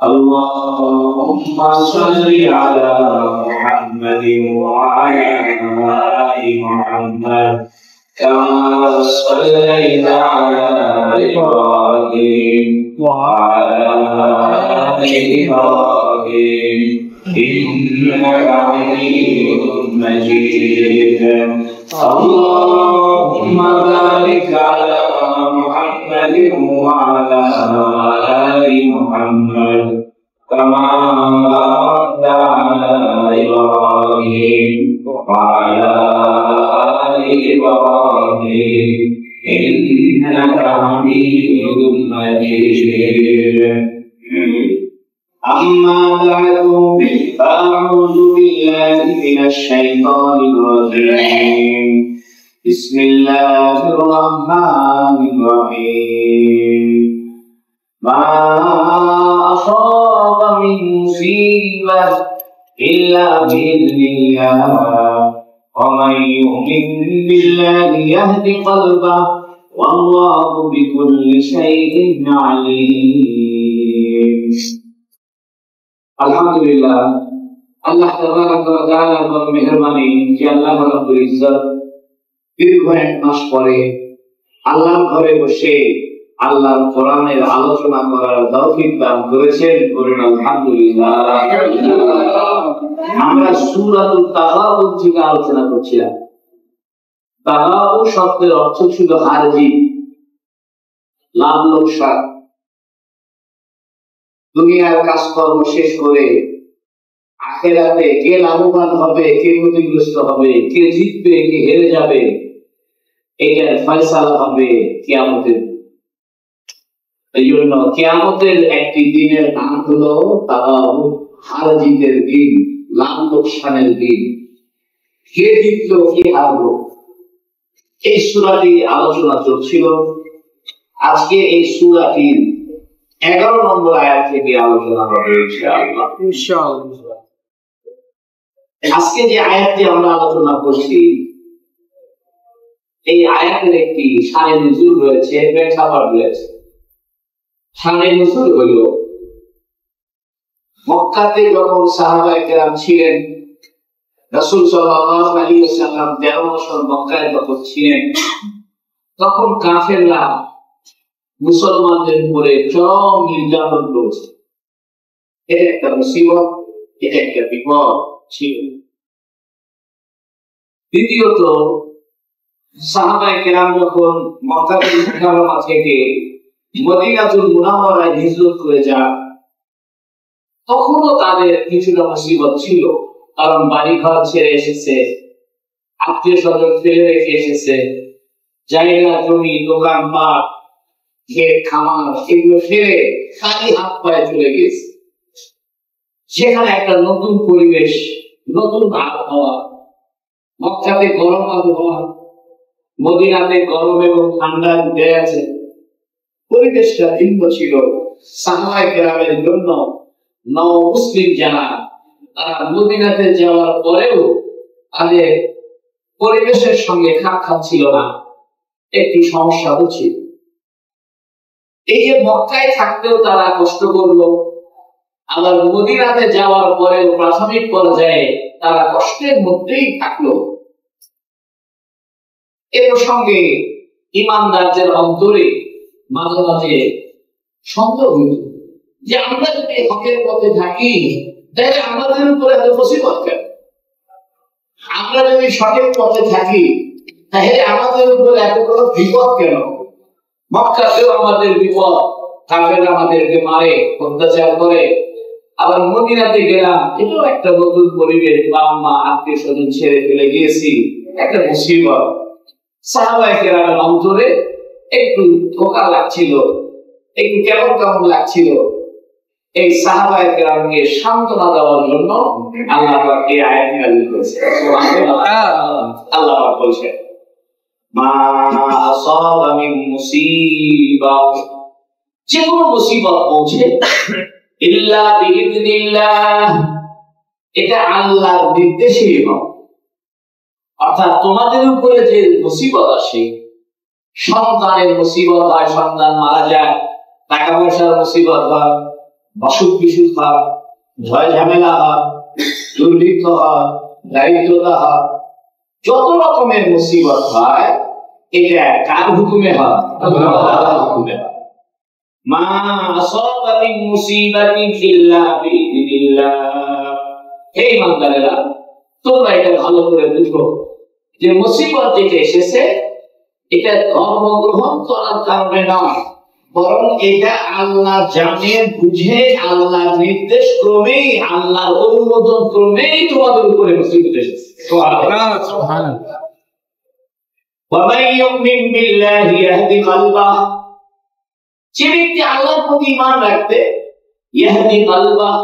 اللهم صل على محمد وعلى آل محمد كما صليت على إبراهيم وعلى آل إبراهيم إنك حميد مجيد اللهم بارك على محمد وعلى آل محمد كما باركت على إبراهيم وعلى آل إبراهيم إنك حميد مجيد أما بعد فأعوذ بالله من الشيطان الرجيم بسم الله الرحمن الرحيم ما أصاب من مصيبة إلا بإذن الله ومن يؤمن بالله يهد قلبه والله بكل شيء عليم আলহামদুলিল্লাহ আল্লাহ তাবারাক ওয়া তাআলার মেহেরবানি যে আল্লাহ রাব্বুল ইজ্জত দীর্ঘ এক মাস পরে আল্লাহর ঘরে বসে আল্লাহর কোরআনের আলোচনা করার তৌফিক দান করেছেন। বলুন আলহামদুলিল্লাহ। আমরা সূরাতুল তাগাবুন থেকে আলোচনা করছিলাম। তাগাবুন শব্দের অর্থ ছিল হারজি, লাভ লোকসান। দুনিয়ার কাজকর্ম শেষ করে আখিরাতে কে লাভবান হবে, কে ক্ষতিগ্রস্ত হবে, কে জিতবে, কে হেরে যাবে, এটার ফয়সালা হবে কিয়ামতের। এই জন্য কিয়ামতের একটি দিনের নাম হলো তাগাবুন, হার জিতের দিন, লাভ লোকসানের দিন। কে জিতলো, কে হারলো, এই সূরাটি আলোচনা চলছিল। আজকে এই সূরাটির 11 নম্বর আয়াত থেকে আলোচনা হবে ইনশাআল্লাহ। আজকে যে আয়াতটি আমরা আলোচনা করছি, এই আয়াতের একটি শানে নুজুল রয়েছে, প্রেক্ষাপট রয়েছে। শানে নুজুল হলো মক্কাতে যখন সাহাবায়ে কেরাম ছিলেন, রাসূল সাল্লাল্লাহু আলাইহি ওয়াসাল্লাম 13 বছর মক্কায় যখন ছিলেন, তখন কাফেররা মুসলমানদের উপরে চরম নির্যাতন করেছে। এটা একটা মুসিবত, এটা একটা বিপদ ছিল। দ্বিতীয়ত, সাহাবায়ে কেরাম যখন মক্কা মুকাররমা থেকে মদিনাতুল মুনাওয়ারায় হিজরত করে যান, তখনও তাদের কিছুটা মুসিবত ছিল। কারণ বাড়িঘর ছেড়ে এসেছে, আত্মীয় স্বজন ফেলে রেখে এসেছে, জায়গা জমি দোকানপাট ক্ষেত খামার এগুলো ফেলে খালি হাত পায়ে চলে গেছে। সেখানে একটা নতুন পরিবেশ, নতুন আবহাওয়া। মক্কাতে গরম আবহাওয়া, মদিনাতে গরম এবং ঠান্ডা উঠে আছে। পরিবেশটা ভিন্ন ছিল। সাহাবায়ে কেরামের জন্য নও মুসলিম যারা, তারা মদিনাতে যাওয়ার পরেও তাদের পরিবেশের সঙ্গে খাপ খাচ্ছিল না, একটি সমস্যা হচ্ছিল। এই যে মক্কায় থাকতেও তারা কষ্ট করলো, আবার মদিনাতে যাওয়ার পরেও প্রাথমিক পর্যায়ে তারা কষ্টের মধ্যেই থাকলো। এর সঙ্গে ঈমানদারদের অন্তরে মাঝে মাঝে সন্দেহ হইল যে আমরা যদি হকের পথে থাকি তাহলে আমাদের উপর এত মুসিবত কেন? আমরা যদি সঠিক পথে থাকি তাহলে আমাদের উপর এত বড় বিপদ কেন? মক্কাতেও আমাদের বিপদ, কাফেররা আমাদেরকে মারে, অত্যাচার করে। আবার মদিনাতে গেলাম, এটাও একটা নতুন পরিবেশ, বাবা মা আত্মীয় স্বজন ছেড়ে ফেলে গিয়েছি, একটা মুসিবত। সাহাবায়ে কেরামের অন্তরে একটু ধোঁকা লাগছিল, একটু কেমন কেমন লাগছিল। এই সাহাবায়ে কেরামকে সান্ত্বনা দেওয়ার জন্য আল্লাহ পাক এই আয়াতটি নাযিল করেছেন। সুবহানাল্লাহ। আল্লাহ পাক বলেছেন, মা আসাবা মিন মুসিবা, যে কোনো মুসিবত পৌঁছে ইল্লা বিইذنিল্লাহ, এটা আল্লাহর নির্দেশেই হয়। অর্থাৎ তোমাদের উপরে যে মুসিবত আসে, সন্তানের মুসিবত হয়, সন্তান মারা যায়, টাকা পয়সার মুসিবত হয়, অসুখ বিসুখ হয়, ঝয় ঝামেলা হয়, দুর্ভিক্ষ হয়, দারিদ্রতা হয়, যত রকমের মুসিবত হয় এটা কার হুকুমে হয়? আল্লাহর হুকুমে হয়। মা আসাবা মিন মুসিবাতিন ইল্লা বিইذنিল্লাহ। হে ইমানদারেরা, তোমরা এটা ভালো করে বুঝো যে মুসিবত যেটা এসেছে এটা ধর্ম গ্রহণ করার কারণে নয়, বরং এটা আল্লাহ জানে বুঝে আল্লাহ নির্দেশ ক্রমেই আল্লাহর অনুমোদন ক্রমেই তোমাদের উপরে মুসিবত এসেছে। সুবহানাল্লাহ। ওয়া মান ইউমিন বিল্লাহি ইয়াহদি কলবাহ, যে ব্যক্তি আল্লাহর প্রতি ঈমান রাখবে, ইয়াহদি কলবাহ,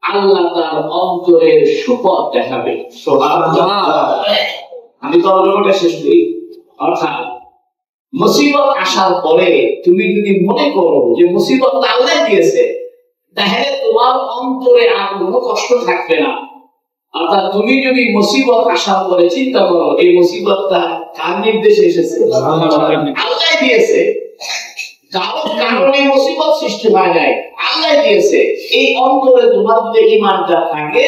আল্লাহ তার অন্তরের সুপথ দেখাবে। সুবহানাল্লাহ। আমি তর্জমাটা শেষ করি। অর্থাৎ মুসিবত আসার পরে তুমি যদি মনে করো যে মুসিবত আল্লাহ দিয়েছে, তাহলে তোমার অন্তরে আর কোনো কষ্ট থাকবে না। অর্থাৎ তুমি যদি মুসিবত আসার পরে চিন্তা করো এই মুসিবতটা কার নির্দেশে এসেছে? আল্লাহ দিয়েছে। কারো কারণে মুসিবত সৃষ্টি হয় নাই, আল্লাহ দিয়েছে। এই অন্তরে তোমার যদি ঈমানটা থাকে,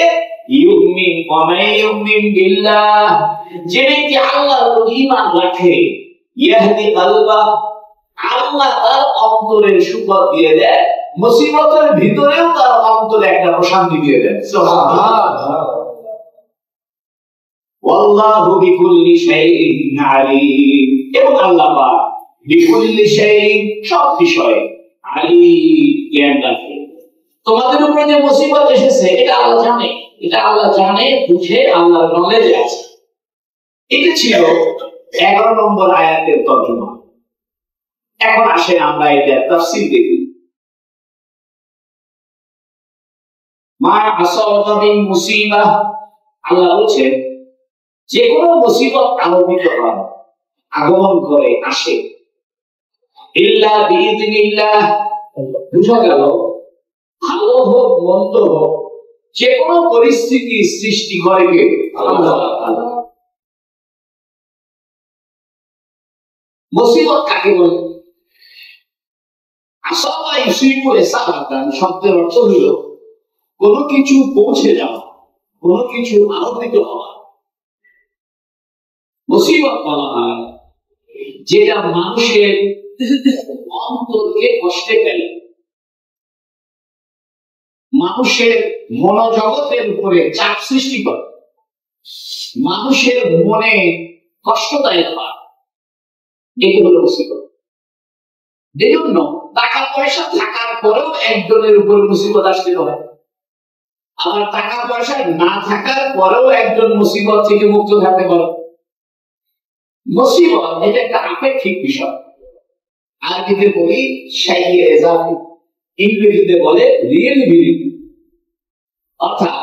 ইউমিন ওয়া মান ইউমিন বিল্লাহ, যে ব্যক্তি আল্লাহর প্রতি ঈমান রাখে, ইয়াহদি কলবাহ, আল্লাহ তার অন্তরের সুপথ দিয়ে দেয়, মুসিবতের ভিতরেও তার অন্তরে একটা প্রশান্তি দিয়ে দেয়। সুবহানাল্লাহ। ওয়াল্লাহু বিকুল্লি শাইইন আলীম, এবং আল্লাহ পাক বিকুল্লি শাইইন, সব বিষয়ে আলীম, জ্ঞান রাখে। তোমাদের উপরে যে মুসিবত এসেছে এটা আল্লাহ জানে, এটা আল্লাহ জানে বুঝে আল্লাহর নলেজ আছে। এটা ছিল 11 নম্বর আয়াতের তর্জমা। এখন আসেন আমরা এটা তাফসীর দেখি। মা আসাবা মিন মুসিবাহ, আল্লাহ বলেন যে কোনো মুসিবত আগমন হয়, আগমন করে, আসে, ইল্লা বিইذنিল্লাহ, বুঝা গেল ভালো হোক মন্দ হোক যে কোনো পরিস্থিতি সৃষ্টি করে কে? আল্লাহ। মুসিবত কাকে বলে? আসাবা ইউসিবু ইসাবাতান শব্দের অর্থ হলো কোনো কিছু পৌঁছে যাওয়া, কোনো কিছু আরোপিত হওয়া। মুসিবত বলা হয় যেটা মানুষের অন্তরকে কষ্টে ফেলে, মানুষের মনোজগতের উপরে চাপ সৃষ্টি করে, মানুষের মনে কষ্টদায়ক হয়, এগুলো হলো মুসিবত। এজন্য টাকা পয়সা থাকার পরেও একজনের উপর মুসিবত আসতে পারে, আবার টাকা পয়সা না থাকার পরেও একজন মুসিবত থেকে মুক্ত থাকতে পারে। মুসিবত এটা একটা আপেক্ষিক বিষয়। আরবিতে বলি শাইয়ে এজাফি, ইংরেজিতে বলে রিয়েলিবিলিটি। অর্থাৎ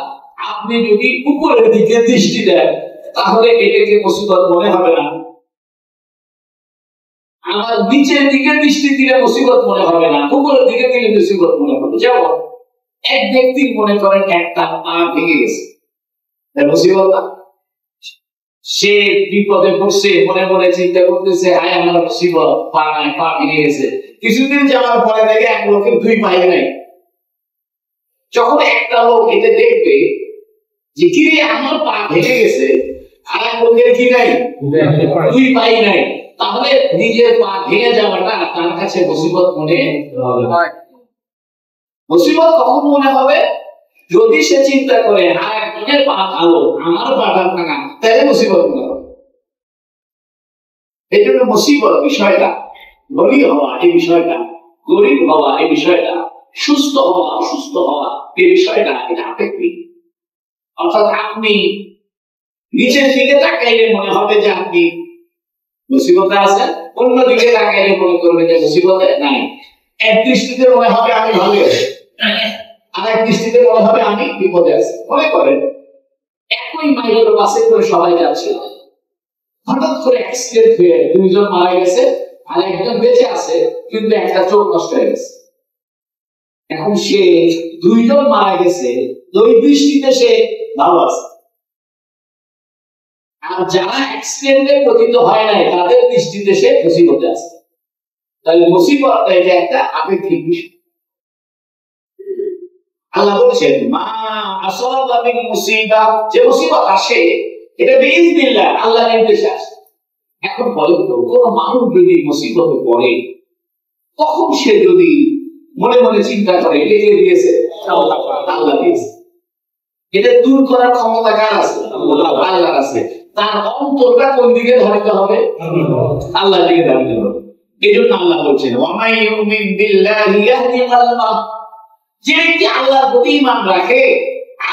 আপনি যদি উপরের দিকে দৃষ্টি দেন তাহলে এটাকে মুসিবত মনে হবে না, আমার নিচের দিকে দৃষ্টি দিলে মুসিবত মনে হবে না, উপরের দিকে দিলে মুসিবত মনে হবে। যেমন এক ব্যক্তি মনে করেন একটা পা ভেঙে গেছে, মুসিবত না? সে বিপদে পড়ছে, মনে মনে চিন্তা করতেছে আয় আমার মুসিবত, পা নাই, পা ভেঙে গেছে। কিছুদিন যাওয়ার পরে দেখে এক লোকের 2 পাই নাই। যখন একটা লোক এটা দেখবে যে কিরে আমার পা ভেঙে গেছে আর এক লোকের কি নাই, 2 পাই নাই, তাহলে নিজের পা ভেঙে যাওয়াটা তার কাছে মুসিবত মনে হবে। মুসিবত কখন মনে হবে? যদি সে চিন্তা করে আর একজনের পা ভালো, আমার পাটা ভাঙা, তাহলে মুসিবত মনে হবে। এই জন্য মুসিবত বিষয়টা, ধনী হওয়া এই বিষয়টা, গরিব হওয়া এই বিষয়টা, সুস্থ হওয়া অসুস্থ হওয়া এই বিষয়টা, এটা আপেক্ষিক। অর্থাৎ আপনি নিচের দিকে তাকাইলে মনে হবে যে আপনি মুসিবতে আছেন, অন্য দিকে তাকাইলে মনে করবে যে মুসিবতে নাই। এক দৃষ্টিতে মনে হবে আমি ভালো আছি, আর এক দৃষ্টিতে মনে হবে আমি বিপদে আছি। মনে করেন একই মাইলের বাসে করে সবাই যাচ্ছে, হঠাৎ করে অ্যাক্সিডেন্ট হয়ে 2 জন মারা গেছে আর একজন বেঁচে আছে, কিন্তু একটা চোখ নষ্ট হয়ে গেছে। এখন সে 2 জন মারা গেছে, 2 দৃষ্টিতে সে ভালো আছে, আর যারা অ্যাক্সিডেন্টে পতিত হয় নাই তাদের দৃষ্টিতে সে মুসিবতে আছে। তাহলে মুসিবত এটা একটা আপেক্ষিক বিষয়। আল্লাহ বলেছেন মা আসাবা মিন মুসিবা, যে মুসিবত আসে এটা বিইজনিল্লাহ, আল্লাহর নির্দেশে আসে। এখন বলেন তো, কোন মানুষ যদি মুসিবতে পড়ে তখন সে যদি মনে মনে চিন্তা করে এটা কে দিয়েছে? আল্লাহ দিয়েছে। এটা দূর করার ক্ষমতা কার আছে? আল্লাহর আছে। তার অন্তরটা কোন দিকে ধাবিত হবে? আল্লাহর দিকে ধাবিত হবে। এজন্য আল্লাহ বলছেন ওয়ামাই ইউমিন বিল্লাহি ইয়াহদি কলবা, যে ব্যক্তি আল্লাহর প্রতি ঈমান রাখে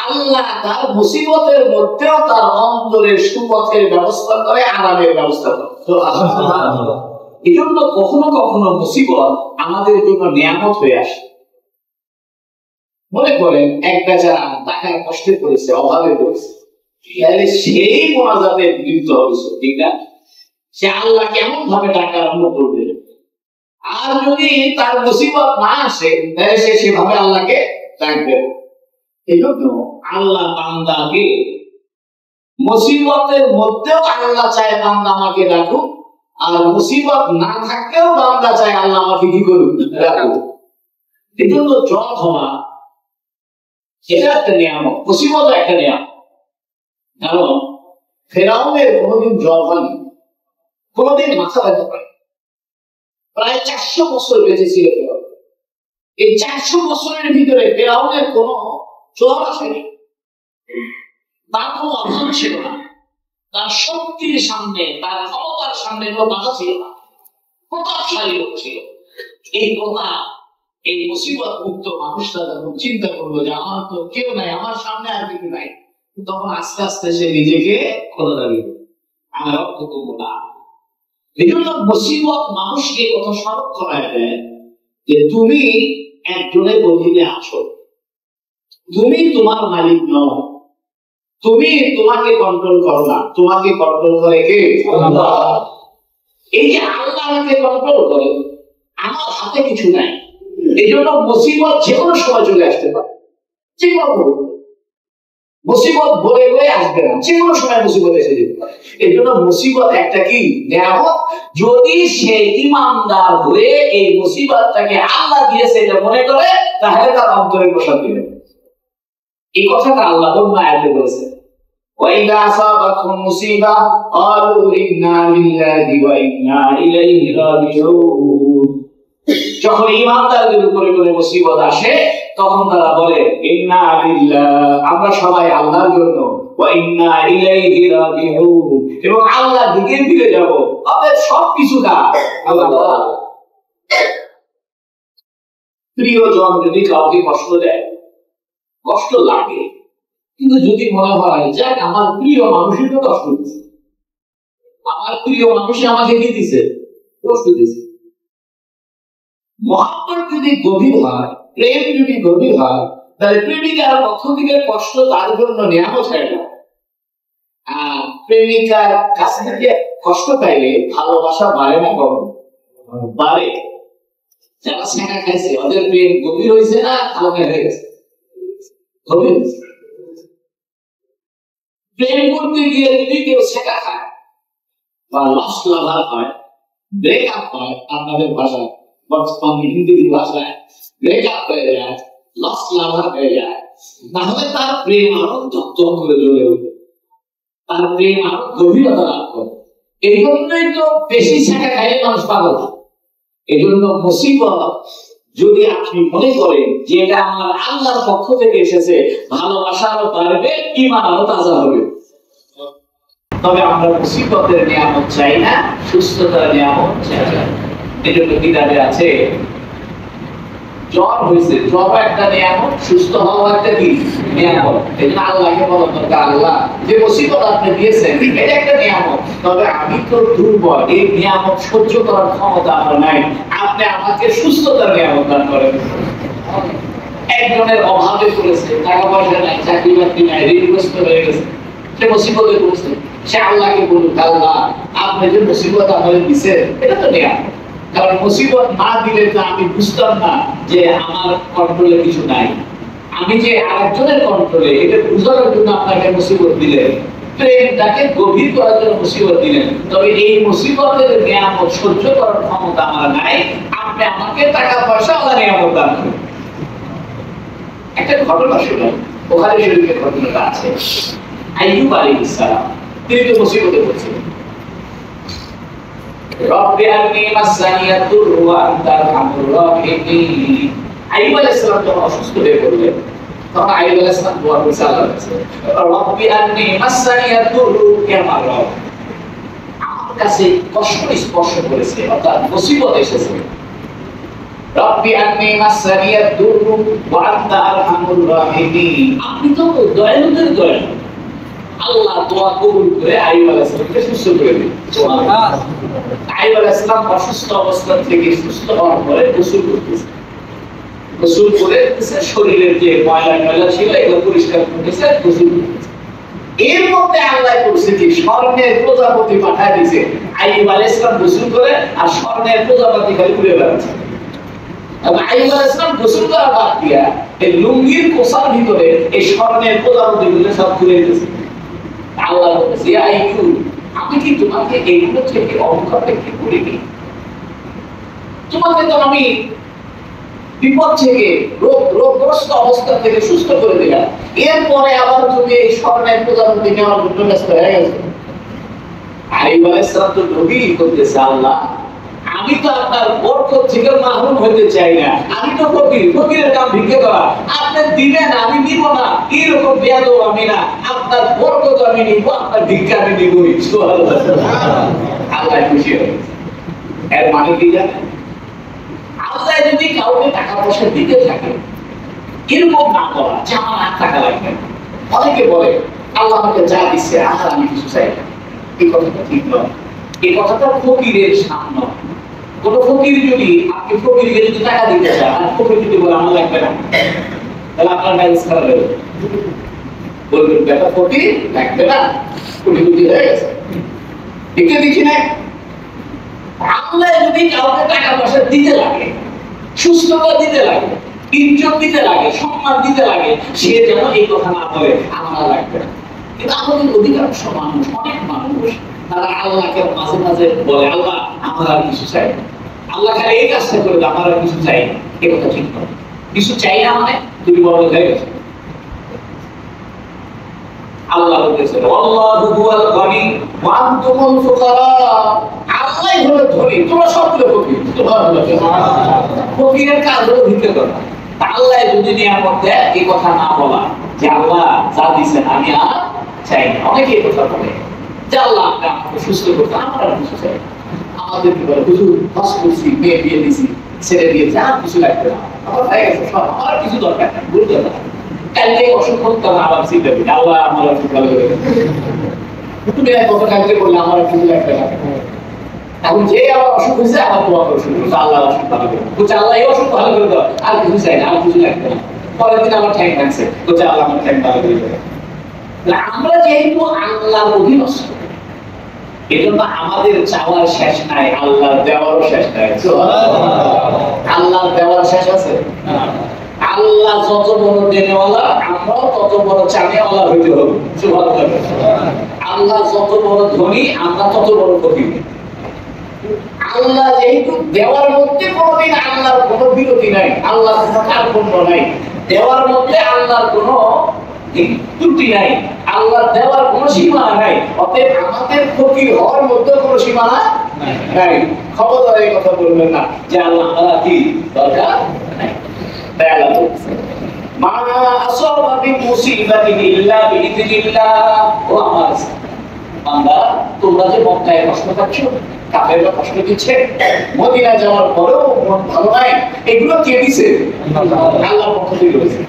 আল্লাহ তার মুসিবতের মধ্যেও তার অন্তরের সুপথের ব্যবস্থা করে, আরামের ব্যবস্থা করে। সুবহানাল্লাহ। এজন্য কখনো কখনো মুসিবত আমাদের জন্য নিয়ামত হয়ে আসে। মনে করেন এক বেচারা টাকার কষ্টে পড়েছে, অভাবে পড়েছে, তাহলে সেই মোনাজাতে লিপ্ত হয়েছে, ঠিক না? সে আল্লাহ কেমন ভাবে টাকা আরম্ভ করবে। আর যদি তার মুসিবত না আসে তাহলে সে সেভাবে আল্লাহকে ডাকবে। এই জন্য আল্লাহ বান্দাকে মুসিবতের মধ্যেও আল্লাহ চায় বান্দা আমাকে ডাকুক, আর মুসিবত না থাকলেও বান্দা চায় আল্লাহ আমাকে কি করুক, ডাকুক। এই জন্য জ্বর হওয়া এটা একটা নিয়ামত, মুসিবত একটা নিয়ামত। কারণ ফেরাউনের কোনোদিন জ্বর হয়নি, কোনোদিন মাথা ব্যথা পায়। প্রায় 400 বছর বেঁচে ছিল ফেরাউন। এই 400 বছরের ভিতরে ফেরাউনের কোনো জ্বর আসেনি, তার কোনো অভাব ছিল না, তার শক্তির সামনে, তার ক্ষমতার সামনে কোনো বাধা ছিল না, প্রতাপশালী লোক ছিল। এই কথা এই মুসিবত মুক্ত মানুষরা যখন চিন্তা করলো যে আমার তো কেউ নাই, আমার সামনে আর কিছু নাই, তখন আস্তে আস্তে সে নিজেকে খোলা দাঁড়িয়ে আমার অর্থ না। এই জন্য মুসিবত মানুষকে কথা স্মরণ করায় দেয় যে তুমি একজনের অধীনে আছো, তুমি তোমার মালিক নও, তুমি তোমাকে কন্ট্রোল করো না, তোমাকে কন্ট্রোল করে কে? আল্লাহ। এই যে আল্লাহ আমাকে কন্ট্রোল করে, আমার হাতে কিছু নাই। এই জন্য মুসিবত যে কোনো সময় চলে আসতে পারে, যে কোনো মুসিবত বলে বলে আসবে না, যে কোনো সময় মুসিবত এসে যেতে পারে। এই জন্য মুসিবত একটা কি নিয়ামত, যদি সে ঈমানদার হয়ে এই মুসিবতটাকে আল্লাহ দিয়েছে এটা মনে করে, তাহলে তার অন্তরে প্রশান্তি হবে। এই কথাটা আল্লাহ অন্য আয়াতে বলেছে ওয়াইদা আসাবাতহুম মুসিবা ক্বালু ইন্না লিল্লাহি ওয়া ইন্না ইলাইহি রাজিউন। যখন ঈমানদারদের উপরে কোনো মুসিবত আসে তখন তারা বলে ইন্না লিল্লাহ, আমরা সবাই আল্লাহর জন্য, ওয়া ইন্না ইলাইহি রাজিউন, এবং আল্লাহর দিকে ফিরে যাব। অতএব সবকিছু আল্লাহ। প্রিয়জন যদি কাউকে কষ্ট দেয়, কষ্ট লাগে, কিন্তু যদি মনে হয় যাক আমার প্রিয় মানুষের তো কষ্ট দিচ্ছে, আমার প্রিয় মানুষ আমাকে কি দিছে? কষ্ট দিছে। মহব্বত যদি গভীর হয়, প্রেম যদি গভীর হয়, তাহলে প্রেমিকার পক্ষ থেকে কষ্ট তার জন্য নিয়ামত হয় না। আর প্রেমিকার কাছ থেকে কষ্ট পাইলে ভালোবাসা বাড়ে না, কম বাড়ে। যারা ছেঁকা খাইছে ওদের প্রেম গভীর হয়েছে না হালকা হয়ে গেছে? গভীর। প্রেম করতে গিয়ে যদি কেউ ছেঁকা খায় বা লস লাভার হয়, ব্রেকআপ হয়, আপনাদের ভাষায় বর্তমান হিন্দি ভাষায় ব্রেকআপ হয়ে যায়, লস লাভার হয়ে যায়, তাহলে তার প্রেম আরো দগ্ধ করে জ্বলে উঠে, তার প্রেম আরো গভীরতা লাভ করে। এই জন্যই তো বেশি ছেঁকা খাইলে মানুষ পাগল। এই জন্য মুসিবত যদি আপনি মনে করেন যে এটা আমার আল্লাহর পক্ষ থেকে এসেছে, ভালোবাসারও বাড়বে, ঈমান আরো তাজা হবে। তবে আমরা মুসিবতের নিয়ামত চাই না, সুস্থতার নিয়ামত চাই। এই জন্য কিতাবে আছে জ্বর হয়েছে, জ্বর একটা নিয়ামত, সুস্থ হওয়া একটা কি নিয়ামত। এই জন্য আল্লাহকে বলা দরকার, আল্লাহ যে মুসিবত আপনি দিয়েছেন এটা একটা নিয়ামত, তবে আমি তো দুর্বল, এই নিয়ামত সহ্য করার ক্ষমতা আমার নাই, আপনি আমাকে সুস্থতার নিয়ামত দান করেন। একজনের অভাবে পড়েছে, টাকা পয়সা নাই, চাকরি বাকরি নাই, ঋণগ্রস্ত হয়ে গেছে, সে মুসিবতে পড়েছে, সে আল্লাহকে বলুক আল্লাহ আপনি যে মুসিবত আমাদের দিচ্ছেন এটা তো নিয়ামত। কারণ মুসিবত না দিলে তো আমি বুঝতাম না যে আমার কন্ট্রোলে কিছু নাই, আমি যে আরেকজনের কন্ট্রোলে, এটা বুঝানোর জন্য আপনাকে মুসিবত দিলেন, প্রেমটাকে গভীর করার জন্য মুসিবত দিলেন। তবে এই মুসিবতের নিয়ামত সহ্য করার ক্ষমতা আমার নাই, আপনি আমাকে টাকা পয়সা ওলা নিয়ামত দান করেন। একটা ঘটনা শুনুন, বুখারী শরীফের ঘটনাটা আছে। আইয়ুব আলাইহিস সালাম তিনি তো মুসিবতে পড়েছিলেন। রব্বি আন্নী মাসানিয়াদ দুররু ওয়া আনতা আরহামুর রাহিমিন। আইয়ুব আলাইহিস সালাম যখন অসুস্থ হয়ে পড়লেন, তখন আইয়ুব আলাইহিস সালাম দোয়া করেছেন আল্লাহর কাছে, রব্বি আন্নী মাসানিয়াদ দুররু, হে আমার রব, আমার কাছে কষ্ট স্পর্শ করেছে, অর্থাৎ মুসিবত এসেছে। রব্বি আন্নী মাসানিয়াদ দুররু ওয়া আনতা আরহামুর রাহিমিন, আপনি তো দয়ালুদের দয়ালু। আল্লাহ দোয়া কবুল করে আইয়ুব আলাইহিস সালামকে সুস্থ করে দিলেন। সুবহানাল্লাহ। আইয়ুব আলাইহিস সালাম অসুস্থ অবস্থা থেকে সুস্থ হওয়ার পরে গোসল করতেছেন। গোসল করে শরীরের যে ময়লা ছিল এগুলো পরিষ্কার করতেছে, গোসল করতেছে। এর মধ্যে আল্লাহ করছে কি, স্বর্ণের প্রজাপতি পাঠায় দিয়েছে। আইয়ুব আলাইহিস সালাম গোসল করে আর স্বর্ণের প্রজাপতি খালি উড়ে বেড়াচ্ছে। আইয়ুব আলাইহিস সালাম গোসল করা বাদ দিয়া এই লুঙ্গির কোষার ভিতরে এই স্বর্ণের প্রজাপতিগুলো সব ঘুরে দিয়েছে। আল্লাহ বলেছে, আইয়ুব, আমি কি তোমাকে এইগুলো থেকে অবকাশ রেখে করিনি? তোমাকে তো আমি বিপদ থেকে, রোগগ্রস্ত অবস্থা থেকে সুস্থ করে দিলাম, এরপরে আবার তুমি এই স্বর্ণের প্রজাপতি নেওয়ার জন্য ব্যস্ত হয়ে গেছো। আইয়ুব আলাইহিস সালাম তো নবী করতেছে, আল্লাহ আমি তো আপনার বরকত থেকে মাহরুম হতে চাই না, আমি তো ফকির, ফকিরের কাম ভিক্ষা করা, আপনি দিবেন আমি নিব না, এরকম বেয়াদব আমি না, আপনার বরকত আমি নিব, আপনার ভিক্ষা আমি নিবই। সুবহানাল্লাহ। আল্লাহ খুশি হয়েছে। এর মানে কি জানেন? আল্লাহ যদি কাউকে টাকা পয়সা দিতে থাকে, এরকম না করা যে আমার 8 টাকা লাগবে। অনেকে বলে আল্লাহ আমাকে যা দিচ্ছে আর আমি কিছু চাই না, এই কথাটা ঠিক নয়। এই কথাটা ফকিরের সামনে। কোন ফকির যদি আপনি ফকিরকে যদি টাকা দিতে চান আর ফকির যদি বলে আমার লাগবে না, তাহলে আপনার ম্যানেজ খারাপ হবে। বলবেন বেটা ফকির লাগবে না, কোটি কোটি হয়ে গেছে, একে দেখি না। আল্লাহ যদি কাউকে টাকা পয়সা দিতে লাগে, সুস্থতা দিতে লাগে, ইজ্জত দিতে লাগে, সম্মান দিতে লাগে, সে যেন এই কথা না বলে আমার লাগবে না। কিন্তু আমাদের অধিকাংশ মানুষ, অনেক মানুষ তারা আল্লাহকে মাঝে মাঝে বলে আল্লাহ আমার আর কিছু চাই না, আল্লাহ খালি এই কাজটা করে আমার আর কিছু চাই না। এই কথা ঠিক নয়। কিছু চাই না মানে তুমি বড় হয়ে গেছো। আল্লাহ বলেছেন আল্লাহু হুয়াল গনি ওয়া আনতুমুল ফুকারা, আল্লাহই হলো ধনী, তোমরা সবগুলো ফকির। সুবহানাল্লাহ। ফকিরের কাজ হলো ভিক্ষা করা। আল্লাহ যদি নিয়ামত দেয় এই কথা না বলা যে আল্লাহ যা দিয়েছেন আমি আর চাই না। অনেকে এই কথা বলে যে আল্লাহ আপনি আমাকে সুস্থ করতে, আমার আর কিছু চাই না। আমাদের কি বলে, হুজুর হজ করছি, মেয়ে বিয়ে দিয়েছি, ছেলে দিয়েছি, আর কিছু লাগবে না, আমার হয়ে গেছে সব, আমার কিছু দরকার নেই। বলতে না, কালকে অসুখ হতো না, আবার চিন্তা করি আল্লাহ আমার আর কিছু ভালো করে তুমি কত কালকে বললে আমার আর কিছু লাগবে না। এখন যে আবার অসুখ হয়েছে আবার দোয়া করে শুরু করছে আল্লাহ অসুখ ভালো করে, বলছে আল্লাহ এই অসুখ ভালো করে দাও, আর কিছু চাই না, আর কিছু লাগবে না। পরের দিন আমার ঠ্যাং ভাঙছে, বলছে আল্লাহ আমার ঠ্যাং ভালো করে দেবে। আমরা যেহেতু আল্লাহর অধীনস্থ, এজন্য আমাদের চাওয়ার শেষ নাই, আল্লাহর দেওয়ারও শেষ নাই। আল্লাহর দেওয়ার শেষ আছে? আল্লাহ যত বড় দেনেওয়ালা, আমরাও তত বড় চানেওয়ালা হইতে হবে। আল্লাহ যত বড় ধনী, আমরা তত বড় ফকির। আল্লাহ যেহেতু দেওয়ার মধ্যে কোনোদিন আল্লাহর কোনো বিরতি নাই, আল্লাহর কোনো কার্পণ্য নাই, দেওয়ার মধ্যে আল্লাহর কোনো ত্রুটি নাই, আল্লাহর দেওয়ার কোনো সীমানা নাই, অতএব আমাদের ফকির হওয়ার মধ্যে কোনো সীমানা নাই। খবরদার এই কথা বলবেন না যে আল্লাহ আমার কি দরকার নাই। তাই আল্লাহ বলছে মা আসাবা বিন মুসিবাতিন ইল্লা বিইذনিল্লাহ। ও আমার বান্দা, তোমরা যে মক্কায় কষ্ট পাচ্ছ, কাফেররা কষ্ট দিচ্ছে, মদিনা যাওয়ার পরেও মন ভালো নাই, এগুলো কে দিছে? আল্লাহর পক্ষ থেকে দিয়েছে।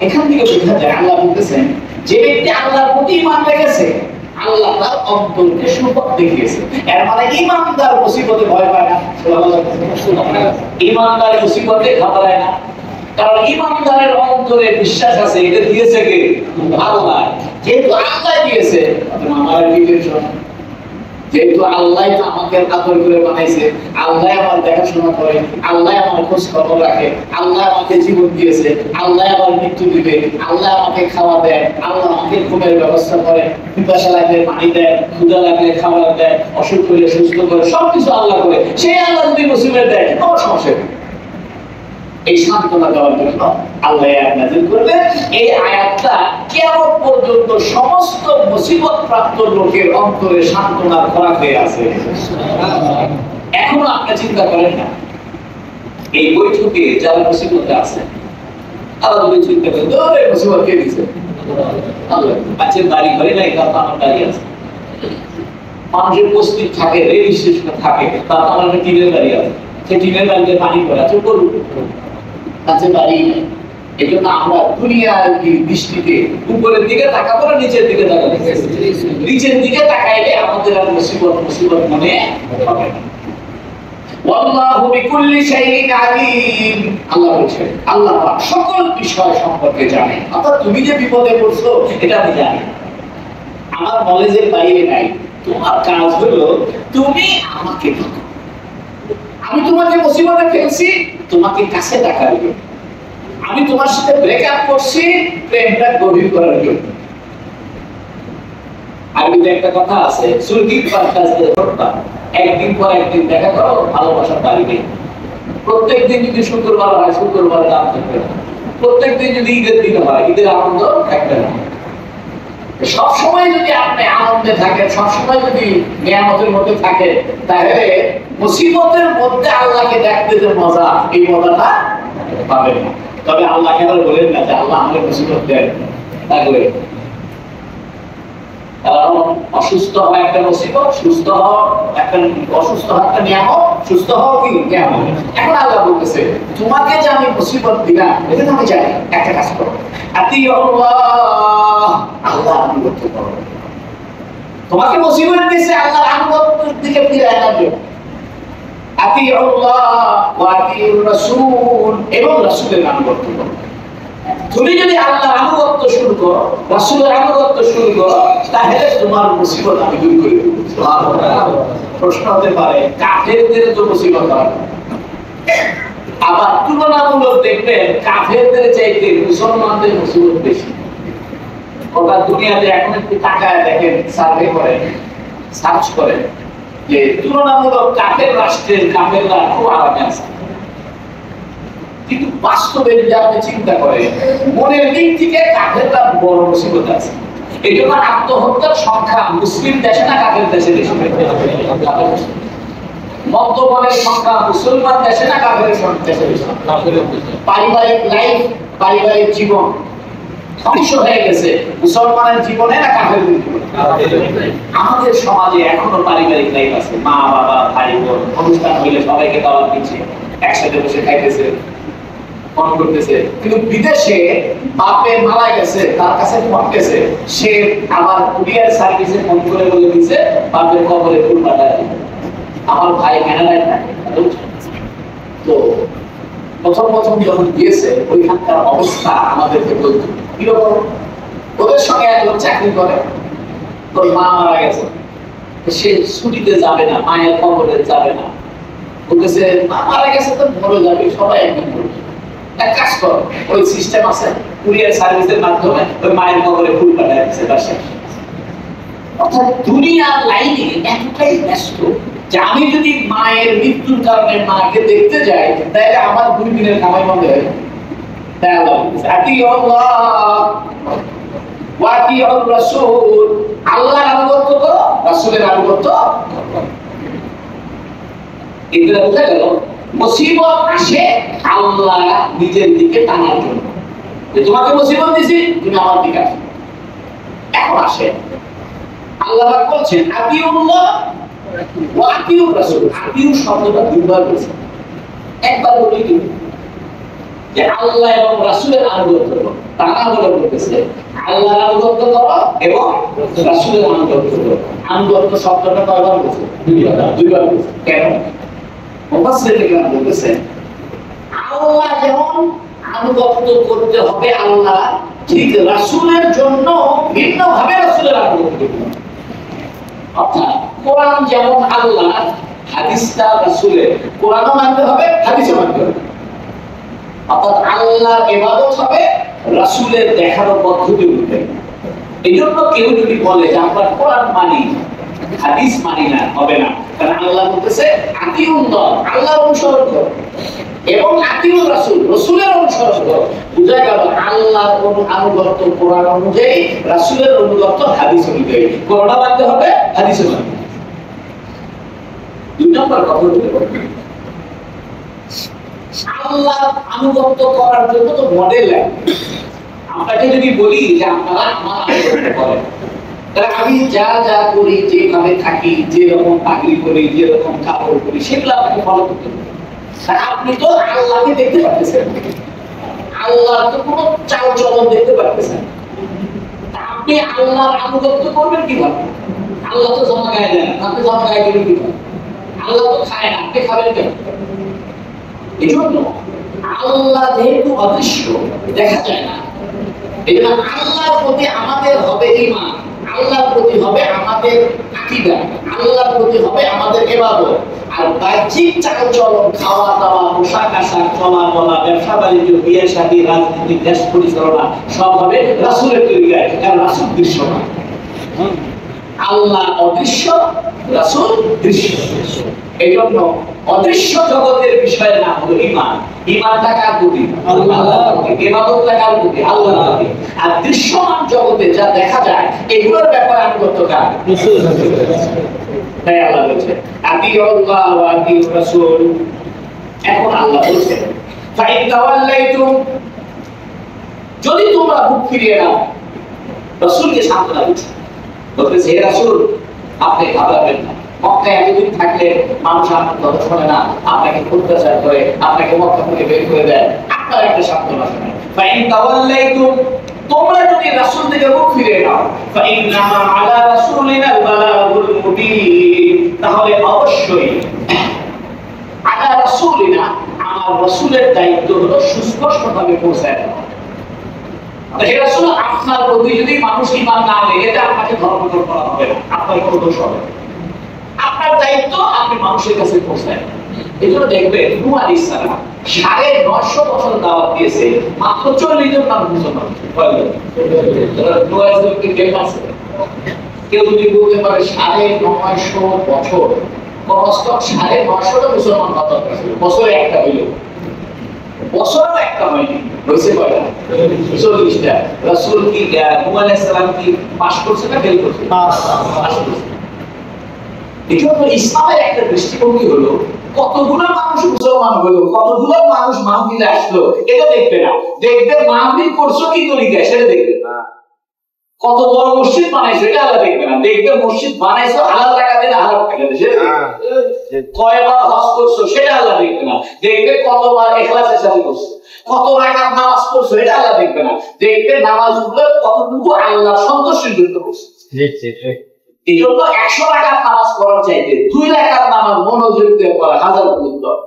এখান থেকে বোঝা যায় আল্লাহ বলতেছেন যে ব্যক্তি আল্লাহর প্রতি ঈমান রেখেছে, আল্লাহ তার অন্তরকে সুপথ দেখিয়েছে। এর মানে ঈমানদার মুসিবতে ভয় পায় না। ঈমানদার মুসিবতে ঘাবড়ায় না, কারণ ঈমানদারের অন্তরে বিশ্বাস আছে এটা দিয়েছে কে? আল্লাহ। যেহেতু আল্লাহ দিয়েছে, আমার কি টেনশন? যেহেতু আল্লাহ তো আমাকে আদর করে বানাইছে, আল্লাহ আমার দেখাশোনা করে, আল্লাহ আমার খোঁজ খবর রাখে, আল্লাহ আমাকে জীবন দিয়েছে, আল্লাহ আমার মৃত্যু দিবে, আল্লাহ আমাকে খাওয়া দেয়, আল্লাহ আমাকে ঘুমের ব্যবস্থা করে, পিপাসা লাগলে পানি দেয়, ক্ষুধা লাগলে খাবার দেয়, অসুখ হলে সুস্থ করে, সবকিছু আল্লাহ করে। সেই আল্লাহ যদি মুসিবত দেয়, আমার সমস্যা নেই। এই সান্ত্বনা দেওয়ার জন্য আল্লাহ আয়াত নাযিল করলেন। এই আয়াতটা কিয়ামত পর্যন্ত সমস্ত মুসিবত প্রাপ্ত লোকের অন্তরে সান্ত্বনার খোরাক হয়ে আছে। এখন আপনি চিন্তা করেন না, এই বৈঠকে যারা মুসিবতে আছে আল্লাহ যদি চিন্তা করেন ওরে মুসিবত কে দিয়েছে, আল্লাহ। বাচ্চার বাড়ি ঘরে নাই, তার আমার বাড়ি আছে। মানুষের উপস্থিত থাকে, রেল স্টেশনে থাকে, তার আমার টিনের বাড়ি আছে, সে টিনের বাড়িতে পানি পড়ে আছে, করুন কাছে বাড়ি নেই। এই জন্য আমরা দুনিয়ার দৃষ্টিতে উপরের দিকে তাকাবো না নিচের দিকে তাকাবো? নিচের দিকে তাকাইলে আমাদের আর মুসিবত মুসিবত মনে হবে না। ওয়াল্লাহু বিকুল্লি শাইইন আলীম। আল্লাহ বলেন আল্লাহ পাক সকল বিষয় সম্পর্কে জানেন। অর্থাৎ তুমি যে বিপদে পড়ছো এটা আমি জানি, আমার নলেজের বাইরে নাই। তোমার কাজ হলো তুমি আমাকে ডাকো, আমি তোমাকে মুসিবতে ফেলছি, তোমাকে কাছে ডাকার জন্য। আমি তোমার সাথে ব্রেকআপ করছি প্রেমটা গভীর করার জন্য। আরবিতে একটা কথা আছে, সুরগির পারকাজে করবা, একদিন পর একদিন দেখা করো, ভালোবাসা বাড়বে। প্রত্যেকদিন যদি শুক্রবার হয় শুক্রবার দাম থাকবে না, প্রত্যেকদিন যদি ঈদের দিন হয় ঈদের আনন্দ থাকবে না। সবসময় যদি আপনি আনন্দে থাকেন, সবসময় যদি নিয়ামতের মধ্যে থাকেন, তাহলে মুসিবতের মধ্যে আল্লাহকে দেখতে যে মজা, এই মজাটা পাবেন না। তবে আল্লাহ কেন বলেন না যে আল্লাহ আমাদের মুসিবত দেন, তা করে কারণ অসুস্থ হয় একটা মুসিবত, সুস্থ হওয়া একটা, অসুস্থ হওয়া একটা নিয়ামত, সুস্থ হওয়া কি নিয়ামত। এখন আল্লাহ বলতেছে তোমাকে যে আমি মুসিবত দিলাম এটা আমি জানি, একটা কাজ করো, আতিউল্লাহ, আল্লাহ আনুগত্য করো। তোমাকে মুসিবত দিয়েছে আল্লাহর আনুগত্যের দিকে ফিরে আনার জন্য। আতিউল্লাহ ওয়া আতিউর রাসূল, এবং রাসূলের আনুগত্য করো। তুমি যদি আল্লাহর আনুগত্য শুরু করো, রাসূলের আনুগত্য শুরু করো, তাহলে তোমার মুসিবত আমি দূর করে দেব। সুবহানাল্লাহ। প্রশ্ন হতে পারে কাফেরদের তো মুসিবত হয়, আবার তুলনামূলক দেখবেন কাফেরদের চাইতে মুসলমানদের মুসিবত বেশি। গোটা দুনিয়াতে এখন একটু তাকায় দেখেন, সার্ভে করেন, সার্চ করেন যে তুলনামূলক কাফের রাষ্ট্রের কাফেররা খুব আরামে আছে। কিন্তু বাস্তবে যদি আপনি চিন্তা করেন, মনের দিক থেকে কাফেররা বড় মুসিবত আছে। এই জন্য আত্মহত্যার সংখ্যা মুসলিম দেশে না কাফের দেশে বেশি। মদ্যপানের সংখ্যা মুসলমান দেশে না কাফের দেশে বেশি। পারিবারিক লাইফ, পারিবারিক জীবন ধ্বংস হয়ে গেছে মুসলমানের জীবনে না কাফের জীবনে? আমাদের সমাজে এখনো পারিবারিক লাইফ আছে, মা বাবা ভাই বোন অনুষ্ঠান হইলে সবাইকে দাওয়াত দিচ্ছে, একসাথে বসে খাইতেছে, ফোন করতেছে। কিন্তু বিদেশে বাপে মারা গেছে, তার কাছে ফোন গেছে, সে আবার কুরিয়ার সার্ভিসে ফোন করে বলে দিচ্ছে বাপের কবরে ফুল পাঠায় দিবে। আমার ভাই কানাডায় থাকে। তো প্রথম যখন গিয়েছে ওইখানকার অবস্থা আমাদেরকে বলতো কিরকম। ওদের সঙ্গে একজন চাকরি করে, তোর মা মারা গেছে, সে ছুটিতে যাবে না, মায়ের কবরে যাবে না। বলতেছে মা মারা গেছে তো মরে যাবে, সবাই একদিন করবে। এক কাজ কর, ওই সিস্টেম আছে কুরিয়ার সার্ভিসের মাধ্যমে ওই মায়ের কবরে ফুল পাঠায় দিচ্ছে। অর্থাৎ দুনিয়ার লাইনে এতটাই ব্যস্ত যে আমি যদি মায়ের মৃত্যুর কারণে মাকে দেখতে যাই তাহলে আমার 2 দিনের কামাই বন্ধ হয়ে যাবে। তাই আল্লাহ বলছে আতিউল্লাহ ওয়া আতিউর রাসূল, আল্লাহর আনুগত্য করো, রাসূলের আনুগত্য করো। এটা বোঝা গেল মুসিবত আসে আল্লাহ নিজের দিকে টানার জন্য। যে তোমাকে মুসিবত দিয়েছি, তুমি আমার দিকে আসো। এখন আসে আল্লাহ পাক বলছেন আতিউল্লাহ ওয়া আতিউর রাসূল। আতিউ শব্দটা 2 বার বলেছে, একবার বলেই কি যে আল্লাহ এবং রাসূলের আনুগত্য করো। তারা বলতেছে আল্লাহর আনুগত্য করো এবং রাসূলের আনুগত্য করো। আনুগত্য শব্দটা কয়বার বলেছে? 2 বার বলেছে। কেন? মুফাসসিররা বলতেছেন আল্লাহ যেমন আনুগত্য করতে হবে আল্লাহ, ঠিক রাসূলের জন্য ভিন্ন ভাবে রাসূলের আনুগত্য করতে হবে। অর্থাৎ কোরআন যেমন আল্লাহ, হাদিসটা রাসূলের। কোরআনও মানতে হবে, হাদিসও মানতে হবে। অর্থাৎ আল্লাহর ইবাদত হবে রাসূলের দেখানো পদ্ধতি অনুযায়ী। এই জন্য কেউ যদি বলে যে আমরা কোরআন মানি হাদিস মানি না, হবে না। কারণ আল্লাহ বলতেছে আতিউল্লাহ, আল্লাহর অনুসরণ করো, এবং আতিউর রাসূল, রাসূলের অনুসরণ করো। বুঝা গেল আল্লাহর আনুগত্য কোরআন অনুযায়ী, রাসূলের অনুগত্য হাদিস অনুযায়ী। কোরআন মানতে হবে, হাদিস মানতে হবে। দুই নম্বর কথা হলো আল্লাহর আনুগত্য করার জন্য তো মডেল লাগবে। আপনাকে যদি বলি যে আপনারা আমার আনুগত্য করেন, তাহলে আমি যা যা করি, যেভাবে থাকি, যেরকম পাগড়ি করি, যেরকম কাপড় করি, সেগুলো আপনাকে ফলো করতে হবে। আপনি তো আল্লাহকে দেখতে পাচ্ছেন, আল্লাহর তো কোনো চাল চলন দেখতে পাচ্ছেন, আপনি আল্লাহর আনুগত্য করবেন কিভাবে? আল্লাহ তো জমা গায়ে দেন, আপনি জমা গায়ে দেবেন কিভাবে? আল্লাহ তো খায় না, আপনি খাবেন কেন? এই জন্য আল্লাহ যেহেতু অদৃশ্য, দেখা যায় না, এই জন্য আল্লাহর প্রতি আমাদের হবে ঈমান, আল্লাহর প্রতি হবে আমাদের আকীদা, আল্লাহর প্রতি হবে আমাদের ইবাদত। আর বাহ্যিক চালচলন, খাওয়া দাওয়া, পোশাক আশাক, চলা বলা, ব্যবসা বাণিজ্য, বিয়ে শাদী, রাজনীতি, দেশ পরিচালনা সব হবে রাসূলের তরিকায়, কারণ রাসূল দৃশ্যমান। আল্লাহ অদৃশ্য, রাসূল দৃশ্য। এই জন্য অদৃশ্য জগতের বিষয়ের নাম হলো ঈমান। ঈমানটা কার প্রতি? আল্লাহর প্রতি। ইবাদতটা কার প্রতি? আল্লাহর প্রতি। আর দৃশ্যমান জগতে যা দেখা যায়, এগুলোর ব্যাপারে আনুগত্য কার? রাসূল। তাই আল্লাহ বলেছে আতিউল্লাহ ওয়া আতিউর রাসূল। এখন আল্লাহ বলেছে ফাইন তাওয়াল্লাইতুম, যদি তোমরা মুখ ফিরিয়ে নাও, রাসূলকে সান্ত্বনা দিচ্ছে, বলতেছে হে রাসূল আপনি ঘাবড়াবেন না। মক্কায় এতদিন থাকলে মানুষ আপনার কথা শোনে না, আপনাকে অত্যাচার করে, আপনাকে মক্কা থেকে বের করে দেয়, আপনার একটা সান্ত্বনা শোনে। ফাইন তাওয়াল্লাইতুম, তোমরা যদি রাসূল থেকে মুখ ফিরিয়ে নাও, ফাইন্নামা আলা রাসূলিনাল বালাগুল মুবিন, তাহলে অবশ্যই আলা রাসূলিনা, আমার রাসূলের দায়িত্ব হলো সুস্পষ্টভাবে পৌঁছায় দেওয়া। হে রাসূল, আপনার প্রতি যদি মানুষ ঈমান না আনে, এটা আপনাকে ধর্মান্তর করা হবে না, আপনার কোনো দোষ হবে না। আপনার দায়িত্ব আপনি মানুষের কাছে পৌঁছায়। এই জন্য দেখবেন নূহ আলাইহিস সালাম 950 বছর দাওয়াত দিয়েছে, মাত্র 40 জন মানুষ মুসলমান হলো। নূহ আলাইহিস সালামকে কে আছে? কেউ যদি বলতে পারে 950 বছর, কমসে কম 950টা মুসলমান হতে হবে, বছরে একটা হইল, বছরও একটা হয়নি, হয়েছে কয়টা? 40টা। রাসূল কি নূহ আলাইহিস সালাম কি পাস করছে না ফেল করছে? পাস করছে। এই জন্য ইসলামের একটা দৃষ্টিভঙ্গি হলো কতগুলো মানুষ মুসলমান হলো, কতগুলো মানুষ মাহফিলে আসলো, এটা দেখবে না, দেখবে মাহফিল করছো কি তরিকায় সেটা দেখবে না। কত বড় মসজিদ বানাইছো এটা আল্লাহ দেখবে না, দেখবে মসজিদ বানাইছো হালাল টাকা দিয়ে, হারাম টাকা দিয়ে, কয়বার হজ করছো সেটা আল্লাহ দেখবে না, দেখবে কতবার ইখলাসের সাথে করছো, কত রাকাত নামাজ পড়ছো এটা আল্লাহ দেখবে না, দেখবে নামাজগুলো কতটুকু আল্লাহর সন্তুষ্টির জন্য করছো। এই জন্য 100 রাকাত নামাজ পড়ার চাইতে 2 রাকাত নামাজ মনোযোগ দিয়ে পড়া হাজার গুণ উত্তম।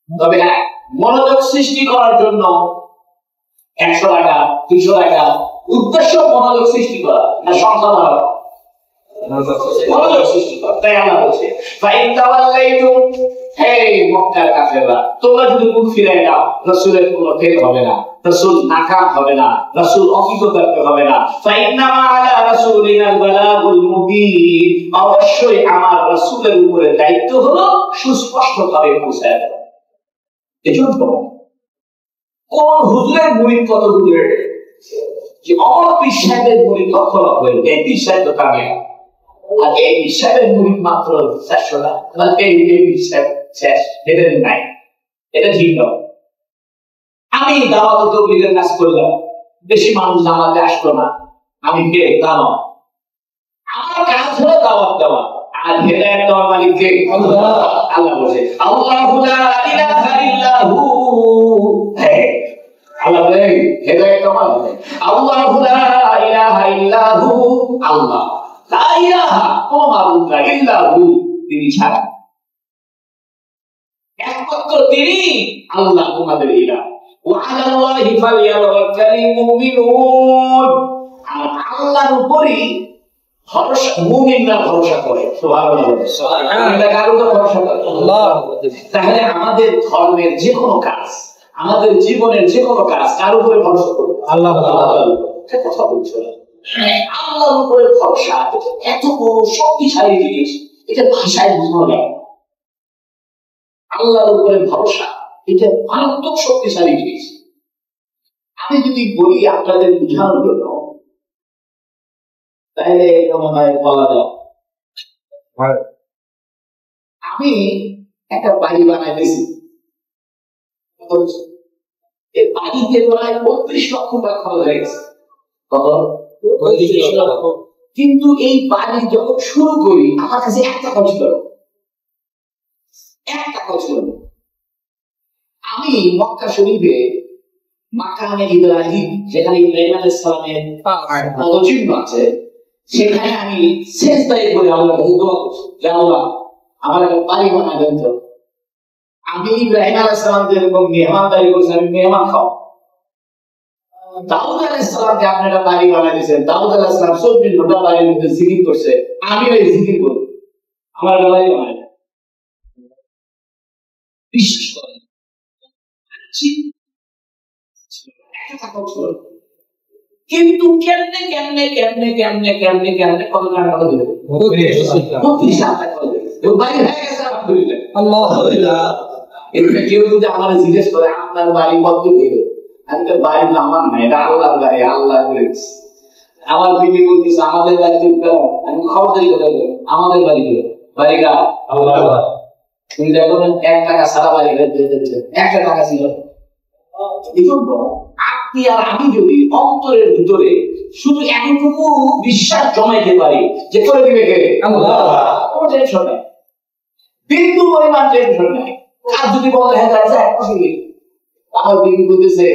তবে হ্যাঁ, মনোযোগ সৃষ্টি করার জন্য 100 রাকাত 200 রাকাত, উদ্দেশ্য মনোযোগ সৃষ্টি করা না সংখ্যা বাড়ানো, মনোযোগ সৃষ্টি করা। তাই আল্লাহ বলছে ফাইন তাওয়াল্লাইতুম, হে মক্কার কাফেররা, তোমরা যদি মুখ ফিরিয়ে নাও, রাসূলের কোনো ফেল হবে না, রাসূল নাকাম হবে না, রাসূল অকৃতজ্ঞ হবে না। ফাইন্নামা আলা রাসূলিনাল বালাগুল মুবিন, অবশ্যই আমার রাসূলের উপরে দায়িত্ব হলো সুস্পষ্টভাবে পৌঁছায় দেওয়া। এজন্য কোন হুজুরের মুরিদ কত হুজুরের, যে অমর পীর সাহেবের মুরিদ লক্ষ লক্ষ, এই পীর সাহেব তো কামে, আর এই পীর সাহেবের মুরিদ মাত্র 400 না, এই পীর সাহেব শেষ, এটা নাই, এটা ঠিক নয়। আমি দাওয়াত তাবলীগের কাজ করলাম, বেশি মানুষ জামাতে আসলো না, আমি কে? তা নয়, আমার কাজ হলো দাওয়াত দেওয়া, আর হেদায়েত দেওয়ার মালিক কে? আল্লাহ। আল্লাহ বলে আল্লাহু লা ইলাহা ইল্লাহু, আল্লাহ বলে হেদায়েত দেওয়ার মালিক আল্লাহু লা ইলাহা ইল্লাহু, আল্লাহ লা ইলাহা, কোন মাবুদ নাই, ইল্লাহু, তিনি ছাড়া, একমাত্র তিনি আল্লাহ, তোমাদের ইলাহ। ওয়া আলাল্লাহি ফালিয়াতাওয়াক্কালিল মুমিনুন, আর আল্লাহর উপরই ভরসা মুমিনরা ভরসা করে। সুবহানাল্লাহ, সুবহানাল্লাহ, কার উপর ভরসা করে? আল্লাহ। তাহলে আমাদের ধর্মের যে কোনো কাজ, আমাদের জীবনের যে কোনো কাজ কার উপরে ভরসা করব? আল্লাহ। এটা কথা বলছো, আল্লাহর উপরে ভরসা এত বড় শক্তিশালী জিনিস, এটা ভাষায় বোঝানো যায় না। আল্লাহর উপরে ভরসা এটা মারাত্মক শক্তিশালী জিনিস। আমি যদি বলি আপনাদের বোঝানোর জন্য, তাহলে বলা যায় আমি একটা বাড়ি বানাইতেছি, এই বাড়িতে প্রায় ৩৫ লক্ষ টাকা খরচ হয়ে গেছে। কত? ৩৫ লক্ষ। কিন্তু এই বাড়ি যখন শুরু করি আমার কাছে ১ টাকাও ছিল না, ১ টাকাও ছিল না। আমি মক্কা শরীফে মাকামে ইব্রাহিম, যেখানে ইব্রাহিম আলাইহিস সালামের পদচিহ্ন আছে, সেখানে আমি সিজদায় পড়ে আল্লাহকে দোয়া করছি যে আল্লাহ আমার একটা বাড়ি বানায় দেন। তো আমি ইব্রাহিম আলাইহিস সালামকে এরকম মেহমানদারি করছি, আমি মেহমান খাও। দাউদ আলাইহিস সালামকে আপনি একটা বাড়ি বানায় দিয়েছেন, দাউদ আলাইহিস সালাম ২৪ ঘন্টা বাড়ির মধ্যে জিকির করছে, আমি ওই জিকির করি, আমার একটা বাড়ি বানায় দেন। বিশ্বাস করেন কিন্তু কেমনে কেমনে কেমনে কেমনে কেমনে কেমনে কত টাকা কথা দিবে? ৩৫ লাখ টাকা দিবে। বাড়ি হয়ে গেছে আলহামদুলিল্লাহ। আলহামদুলিল্লাহ। এটা কেউ যদি আমার জিজ্ঞেস করে আপনার বাড়ি কত দিবে, আমি তো বাড়ি আমার না, এটা আল্লাহর বাড়ি, আল্লাহ বলেছে। আমার বিবি বলতেছে আমাদের বাড়িতে, আমি খবরদারি করে বলবো আমাদের বাড়ি বাড়িটা আল্লাহ। তুমি দেখো ১ টাকা সারা বাড়ি দিচ্ছে, ১ টাকা ছিল। আপনি আর আমি যদি অন্তরের ভিতরে শুধু এতটুকু বিশ্বাস জমাইতে পারি যে করে দিবে কে? আল্লাহ। কোনো টেনশন নাই, বিন্দু পরিমাণ টেনশন নাই। আর যদি বলে হ্যাঁ যায় খুশি, আমার বিবি বলতেছে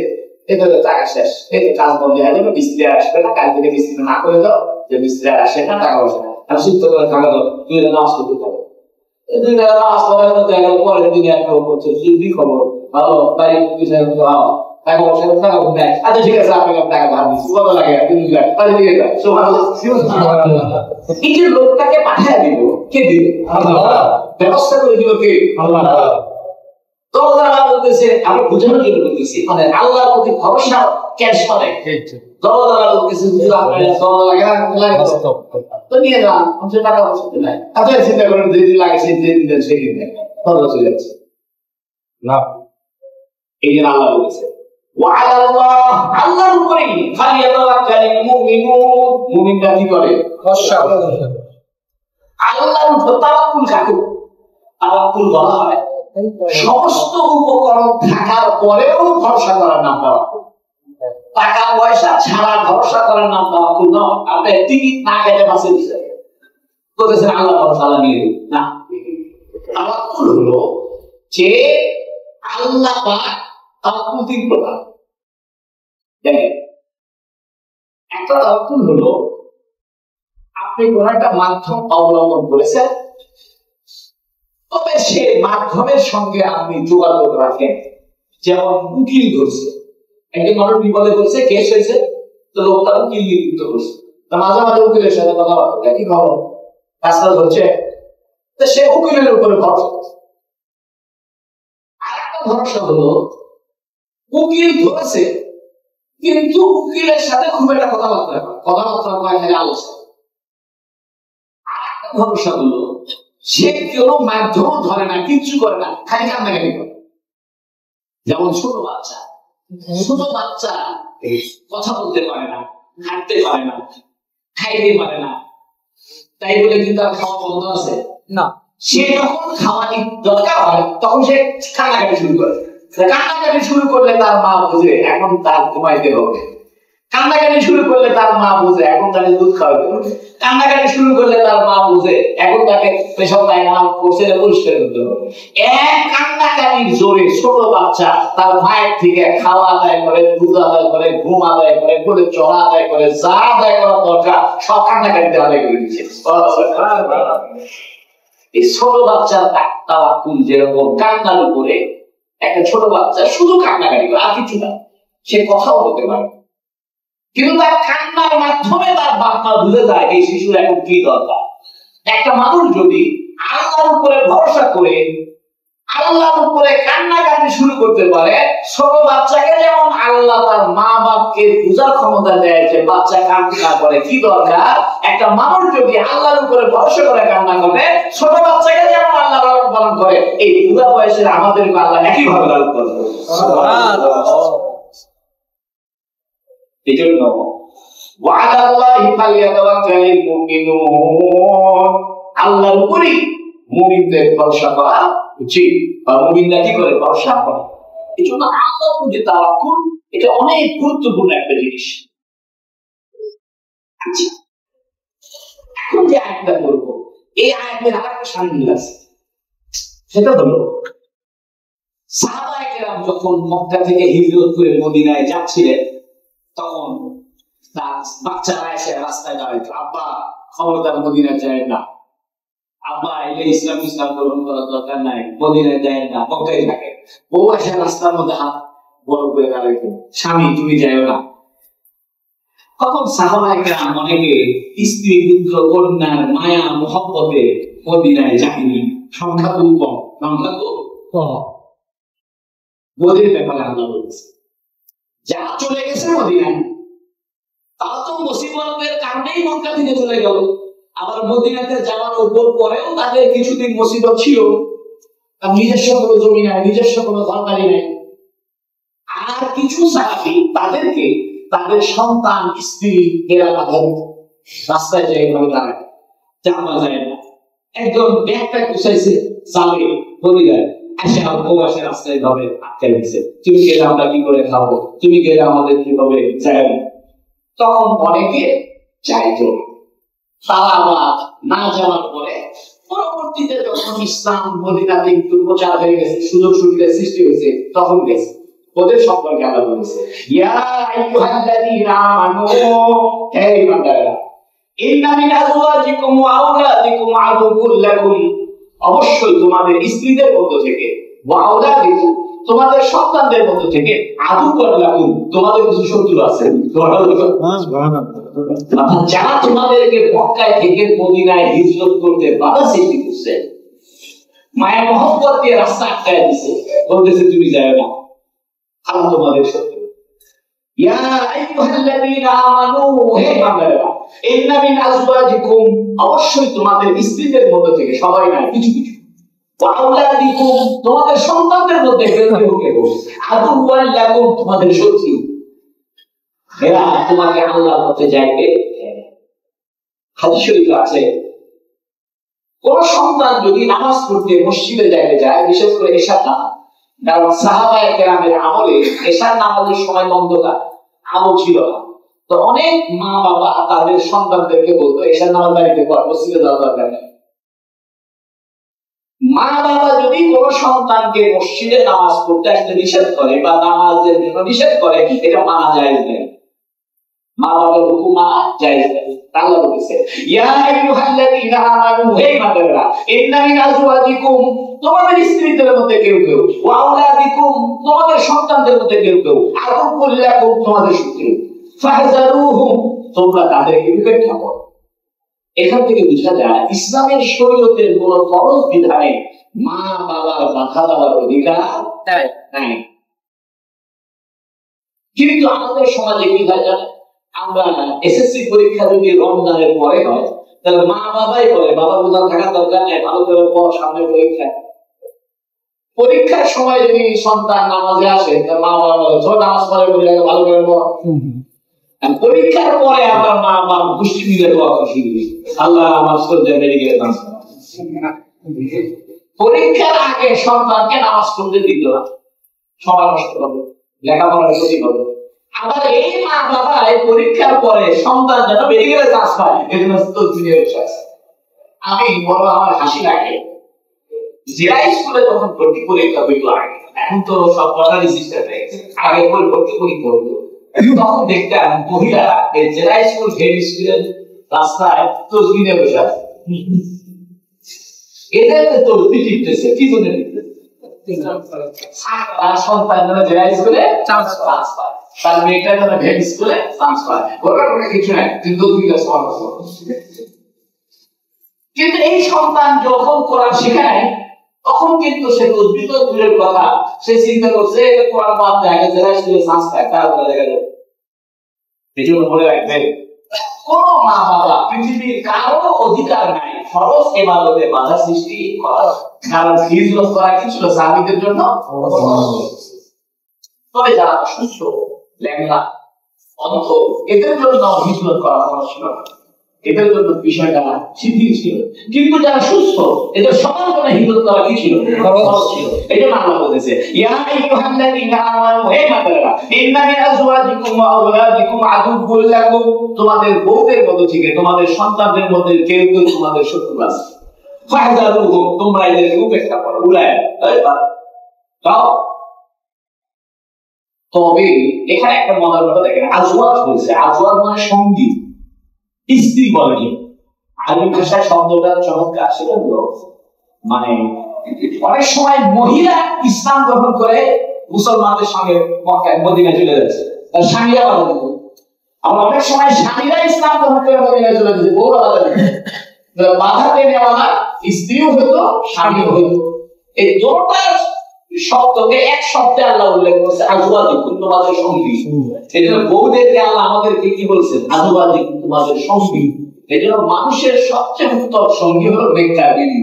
এভাবে টাকা শেষ, এই কাজ বন্ধ হয়ে যাবে, মিস্ত্রি আসবে না, কাল থেকে মিস্ত্রি না করে দাও, যে মিস্ত্রি আসে না, টাকা পয়সা না, আমি শুদ্ধ করে টাকা দাও, তুই নামাজ করতে পারো। ২ বেলা নামাজ পড়ে দেখা গেল পরের দিনে একটা করছে কি খবর, ভালো বাড়ি টাকা পয়সা টাকা নেয়। আচ্ছা ঠিক আছে, আপনাকে টাকা ধার দিচ্ছি, কত লাগে? ৩ লাখ। তাহলে ঠিক আছে, এই যে লোকটাকে পাঠিয়ে দিব, কে দিবে? আল্লাহ। ব্যবস্থা করে দিল কে? আল্লাহ। দরজারা বলতেছে, আমি বোঝানোর জন্য বলতেছি, মানে আল্লাহর প্রতি ভরসা ক্যাশ করে। দরজারা বলতেছে দরজা লাগে না, তো নিয়ে যান, টাকা পয়সা নাই। আচ্ছা চিন্তা করেন যেদিন লাগে সেদিন দেন, সেদিন দেন, দরজা চলে যাচ্ছে না। এই যে আল্লাহ বলেছে আল্লাহর উপরেই ফালিয়াতাওয়াক্কালিল মুমিনুন, মুমিনরা কি করে? ভরসা করে। আল্লাহর উপর তাওয়াক্কুল কাকে? তাওয়াক্কুল বলা হয় সমস্ত উপকরণ থাকার পরেও ভরসা করার নাম তাওয়াক্কুল। টাকা পয়সা ছাড়া ভরসা করার নাম তাওয়াক্কুল নয়। আপনি টিকিট না কেটে বাসে দিচ্ছেন, বলতেছেন আল্লাহ ভরসা নিয়ে দিন না। তাওয়াক্কুল হলো যে আল্লাহ পাক তাওয়াক্কুল ৩ প্রকার। দেখেন, একটা তাওয়াক্কুল হলো আপনি কোন একটা মাধ্যম অবলম্বন করেছেন, তবে সে মাধ্যমের সঙ্গে আপনি যোগাযোগ রাখেন। যেমন উকিল ধরছে, একজন মানুষ বিপদে পড়ছে, কেস হয়েছে, তো লোকটা উকিল নিযুক্ত করছে, তা মাঝে মাঝে উকিলের সাথে কথাবার্তা, কি খবর, কাজটা হচ্ছে, তো সে উকিলের উপরে ভরসা। আর একটা ভরসা হলো উকিল ধরেছে কিন্তু উকিলের সাথে খুব একটা কথাবার্তা হয়, খালি আলোচনা। আর একটা ভরসা হলো সে কোন মাধ্যম ধরে না, কিচ্ছু করে না, খালি কান্নাকাটি করে। যেমন ছোট বাচ্চা কথা বলতে পারে না, হাঁটতে পারে না, খাইতে পারে না, তাই বলে কিন্তু তার খাওয়া বন্ধ আছে না। সে যখন খাওয়ানি দরকার হয় তখন সে কান্নাকাটি শুরু করে। কান্নাকাটি শুরু করলে তার মা বুঝে এখন তার ঘুমাইতে হবে, কান্নাকাটি শুরু করলে তার মা বুঝে এখন তাকে দুধ খাওয়াতে হবে, কান্নাকাটি শুরু করলে তার মা বুঝে এখন তাকে পেশাব পায়খানা করছে পরিষ্কার করতে হবে। এক কান্নাকাটির জোরে ছোট বাচ্চা তার মায়ের থেকে খাওয়া আদায় করে, দুধ আদায় করে, ঘুম আদায় করে, বলে চড়া আদায় করে, যা আদায় করা দরকার সব কান্নাকাটিতে আদায় করে দিচ্ছে। এই ছোট বাচ্চার তাওয়াক্কুল যেরকম কান্নার উপরে, একটা ছোট বাচ্চা শুধু কান্নাকাটি করে, আর কিছু না, সে কথাও বলতে পারে, কিন্তু তার কান্নার মাধ্যমে তার বাপ মা বুঝে যায় এই শিশুর এখন কি দরকার। একটা মানুষ যদি আল্লাহর উপরে ভরসা করে আল্লাহর উপরে কান্নাকাটি শুরু করতে পারে, ছোট বাচ্চাকে যেমন আল্লাহ তার মা বাপকে বোঝার ক্ষমতা দেয় যে বাচ্চা কান্না করে, কি দরকার একটা মানুষ যদি আল্লাহর উপরে ভরসা করে কান্না করে, ছোট বাচ্চাকে যেমন আল্লাহ লালন পালন করে, এই বুড়া বয়সের আমাদের আল্লাহ একইভাবে লালন পালন করে। এই জন্য ওয়া'আলাল্লাহি ফালইয়াতাওয়াক্কালিল মুমিনুন, আল্লাহর উপরই মুমিনদের ভরসা করা উচিত, বা মুমিনরা কি করে ভরসা করে। এই জন্য আল্লাহর প্রতি তাওয়াক্কুল এটা অনেক গুরুত্বপূর্ণ একটা জিনিস। আচ্ছা, এখন যে আয়াতটা বলবো, এই আয়াতের আরেকটা সামিল আছে, সেটা হলো সাহাবায়ে কেরাম যখন মক্কা থেকে হিজরত করে মদিনায় যাচ্ছিলেন, তখন তার বাচ্চারা এসে রাস্তায় দাঁড়াইতো, আব্বা খবরদার মদিনায় যায় না, আব্বা এলে ইসলাম গ্রহণ করার দরকার নাই, মদিনায় যায় না, মক্কায় থাকে। বউ এসে রাস্তার মধ্যে হাত বড় করে দাঁড়াইতো, স্বামী তুমি যাইও না। তখন সাহাবায়ে কেরাম অনেকে স্ত্রী পুত্র কন্যার মায়া মোহব্বতে মদিনায় যায়নি, সংখ্যা খুব কম, সংখ্যা তো কম। ওদের ব্যাপারে আল্লাহ বলেছে, যারা চলে গেছে মদিনায় তারা তো মুসিবতের কারণেই মক্কা থেকে চলে গেল, আবার মদিনাতে যাওয়ার উপর পরেও তাদের কিছুদিন মুসিবত ছিল, তার নিজস্ব কোনো জমি নাই, নিজস্ব কোনো দরকারি নাই। আর কিছু সাহাবী তাদেরকে তাদের সন্তান স্ত্রী এরা বাধা দিত, রাস্তায় যাই ভাবে দাঁড়ায়, যাওয়া যায় না। একজন ব্যাগটা গুছাইছে যাবে মদিনায়, এসে বসে রাস্তায় ভাবে আটকে দিচ্ছে, তুমি গেলে আমরা কি করে খাবো, তুমি গেলে আমাদের কিভাবে যায়। তখন অনেকে চাইতো, তারা আবার না যাওয়ার পরে পরবর্তীতে যখন ইসলাম মদিনাতে একটু প্রচার হয়ে গেছে, সুযোগ সুবিধা সৃষ্টি হয়েছে, তখন গেছে। ওদের সম্পর্কে আল্লাহ বলেছে, ইয়া আইয়ুহাল্লাযীনা আমানু, হে ঈমানদাররা, ইন্না মিন আযওয়াজিকুম ওয়া আওলাদিকুম আদুউল লাকুম, অবশ্যই তোমাদের স্ত্রীদের মধ্য থেকে, ওয়া আওলাদিকুম তোমাদের সন্তানদের মধ্য থেকে, আদুউল লাকুম তোমাদের কিছু শত্রু আছে। যারা তোমাদেরকে মক্কায় থেকে মদিনায় হিজরত করতে বাধা সৃষ্টি করছে, মায়া মহব্বত দিয়ে রাস্তা আটকায় দিছে, বলতেছে তুমি যাও না, আল্লাহ তোমাদের শত্রু। ইয়া আইয়ুহাল্লাযীনা আমানু, হে ঈমানদাররা, ইন্না মিন আযওয়াজিকুম অবশ্যই তোমাদের স্ত্রীদের মধ্য থেকে, সবাই না, কিছু কিছু, ওয়া আওলাদিকুম তোমাদের সন্তানদের মধ্যে কেউ কেউ আদুউল লাকুম তোমাদের শত্রু, এরা তোমাকে আল্লাহর পথে যাইতে। হাদিস শরীফে আছে, কোন সন্তান যদি নামাজ পড়তে মসজিদে যাইতে যায়, বিশেষ করে এশার নামাজ, কারণ সাহাবায়ে কেরামের আমলে এশার নামাজের সময় অন্ধকার, আলো ছিল না, তো অনেক মা বাবা তাদের সন্তানদেরকে বলতো এশার নামাজ বাড়িতে পড়, মসজিদে যাওয়ার দরকার নেই। মা বাবা যদি কোন সন্তানকে মসজিদে নামাজ পড়তে আসতে নিষেধ করে বা নামাজের জন্য নিষেধ করে, এটা মানা জায়েজ নেই, মা বাবার হুকুম মানা জায়েজ নেই। আল্লাহ বলেছে, ইয়া আইয়ুহাল্লাযীনা আমানু, হে ঈমানদাররা, ইন্না মিন আযওয়াজিকুম তোমাদের স্ত্রীদের মধ্যে কেউ কেউ, ওয়া আওলাদিকুম তোমাদের সন্তানদের মধ্যে কেউ কেউ, আদুউল লাকুম তোমাদের শত্রু, ফাহযারুহুম তোমরা তাদেরকে উপেক্ষা করো। এখান থেকে বোঝা যায় ইসলামের শরীয়তের কোন ফরজ বিধানে মা বাবার বাধা দেওয়ার অধিকার নাই। কিন্তু আমাদের সমাজে কি হয় জানেন, আমরা এসএসসি পরীক্ষা যদি রমজানের পরে হয়, তাহলে মা বাবাই বলে বাবা বোঝা থাকার দরকার নেই, ভালো করে পড়, সামনে পরীক্ষা। পরীক্ষার সময় যদি সন্তান নামাজে আসে, তার মা বাবা বলে তোর নামাজ পড়ে বলে ভালো করে পড়। পরীক্ষার পরে আমার মা বাবা খুশি দিলে দোয়া খুশি দিবে, আল্লাহ আমার সজ্জা বেরিয়ে গেলে। পরীক্ষার আগে সন্তানকে নামাজ পড়তে দিত না, সময় নষ্ট হবে, লেখাপড়ার ক্ষতি হবে। আবার এই মা বাবা পরীক্ষার পরে সন্তান যেন বেরিয়ে গেলে চাষ পায়, এই জন্য আমি বড় আমার হাসি লাগে, জেলা স্কুলে যখন ভর্তি পরীক্ষা হইতো আগে, এখন তো সব সরকারি সিস্টেম হয়ে গেছে, আগে করে ভর্তি পরীক্ষা হতো, তখন দেখতাম মহিলারা এই জেলা স্কুল হেড স্কুলের রাস্তায় তসবি নিয়ে বসে আছে। এদের তসবি টিপতেছে, কি জন্য সন্তান জেলা স্কুলে চান্স পায়, তার মেয়েটা যেন হেড স্কুলে চান্স পায়, ওরা কোনো কিছু নাই, কিন্তু কিন্তু এই সন্তান যখন কোরআন শেখায়, তখন কিন্তু সে উদ্ভিদ দূরের কথা, সে চিন্তা করছে কোরআন বাদ দেখা গেছে সংস্থা তার দেখা যাবে। এই জন্য মনে রাখবেন, কোন মা বাবা পৃথিবীর কারো অধিকার নাই ফরজ ইবাদতে বাধা সৃষ্টি করার, কারণ হিজরত করা কি ছিল সাহাবীদের জন্য। তবে যারা অসুস্থ, ল্যাংড়া, অন্ধ, এদের জন্য হিজরত করা ফরজ ছিল না, এদের জন্য বিষয়টা শিথিল ছিল। কিন্তু যারা সুস্থ, এদের সবার জন্য হিজরত করা কি ছিল? ফরজ ছিল। এই জন্য আল্লাহ বলেছে, ইয়া আইয়ুহাল্লাযীনা আমানু, হে ইমানদাররা, ইন্না মিন আযওয়াজিকুম ওয়া আওলাদিকুম আদুউল লাকুম, তোমাদের বউদের মধ্যে থেকে তোমাদের সন্তানদের মধ্যে কেউ কেউ তোমাদের শত্রু আছে, ফাহযারুহুম, তোমরা এদেরকে উপেক্ষা করো, উড়ায় দাও। তবে এখানে একটা মজার কথা দেখেন, আজওয়াজ বলছে, আজওয়াজ মানে সঙ্গী, স্ত্রী বলে। আরবি ভাষায় শব্দটা চমৎকার, সেটা হলো মানে অনেক সময় মহিলা ইসলাম গ্রহণ করে মুসলমানদের সঙ্গে মক্কায় মদিনায় চলে যাচ্ছে, তার স্বামীরা বাধা দিত। আবার অনেক সময় স্বামীরা ইসলাম গ্রহণ করে মদিনায় চলে যাচ্ছে, বউরা বাধা দিত। বাধা দেওয়ালা স্ত্রীও হইতো, স্বামীও হইতো। এই দুটো শব্দকে এক শব্দে আল্লাহ উল্লেখ করছে, আজওয়াজিকুম, তোমাদের সঙ্গী। এজন্য বউদেরকে আল্লাহ আমাদেরকে কি বলছেন? আজওয়াজিকুম, তোমাদের সঙ্গী। এজন্য মানুষের সবচেয়ে উত্তম সঙ্গী হলো নেককার বিবি।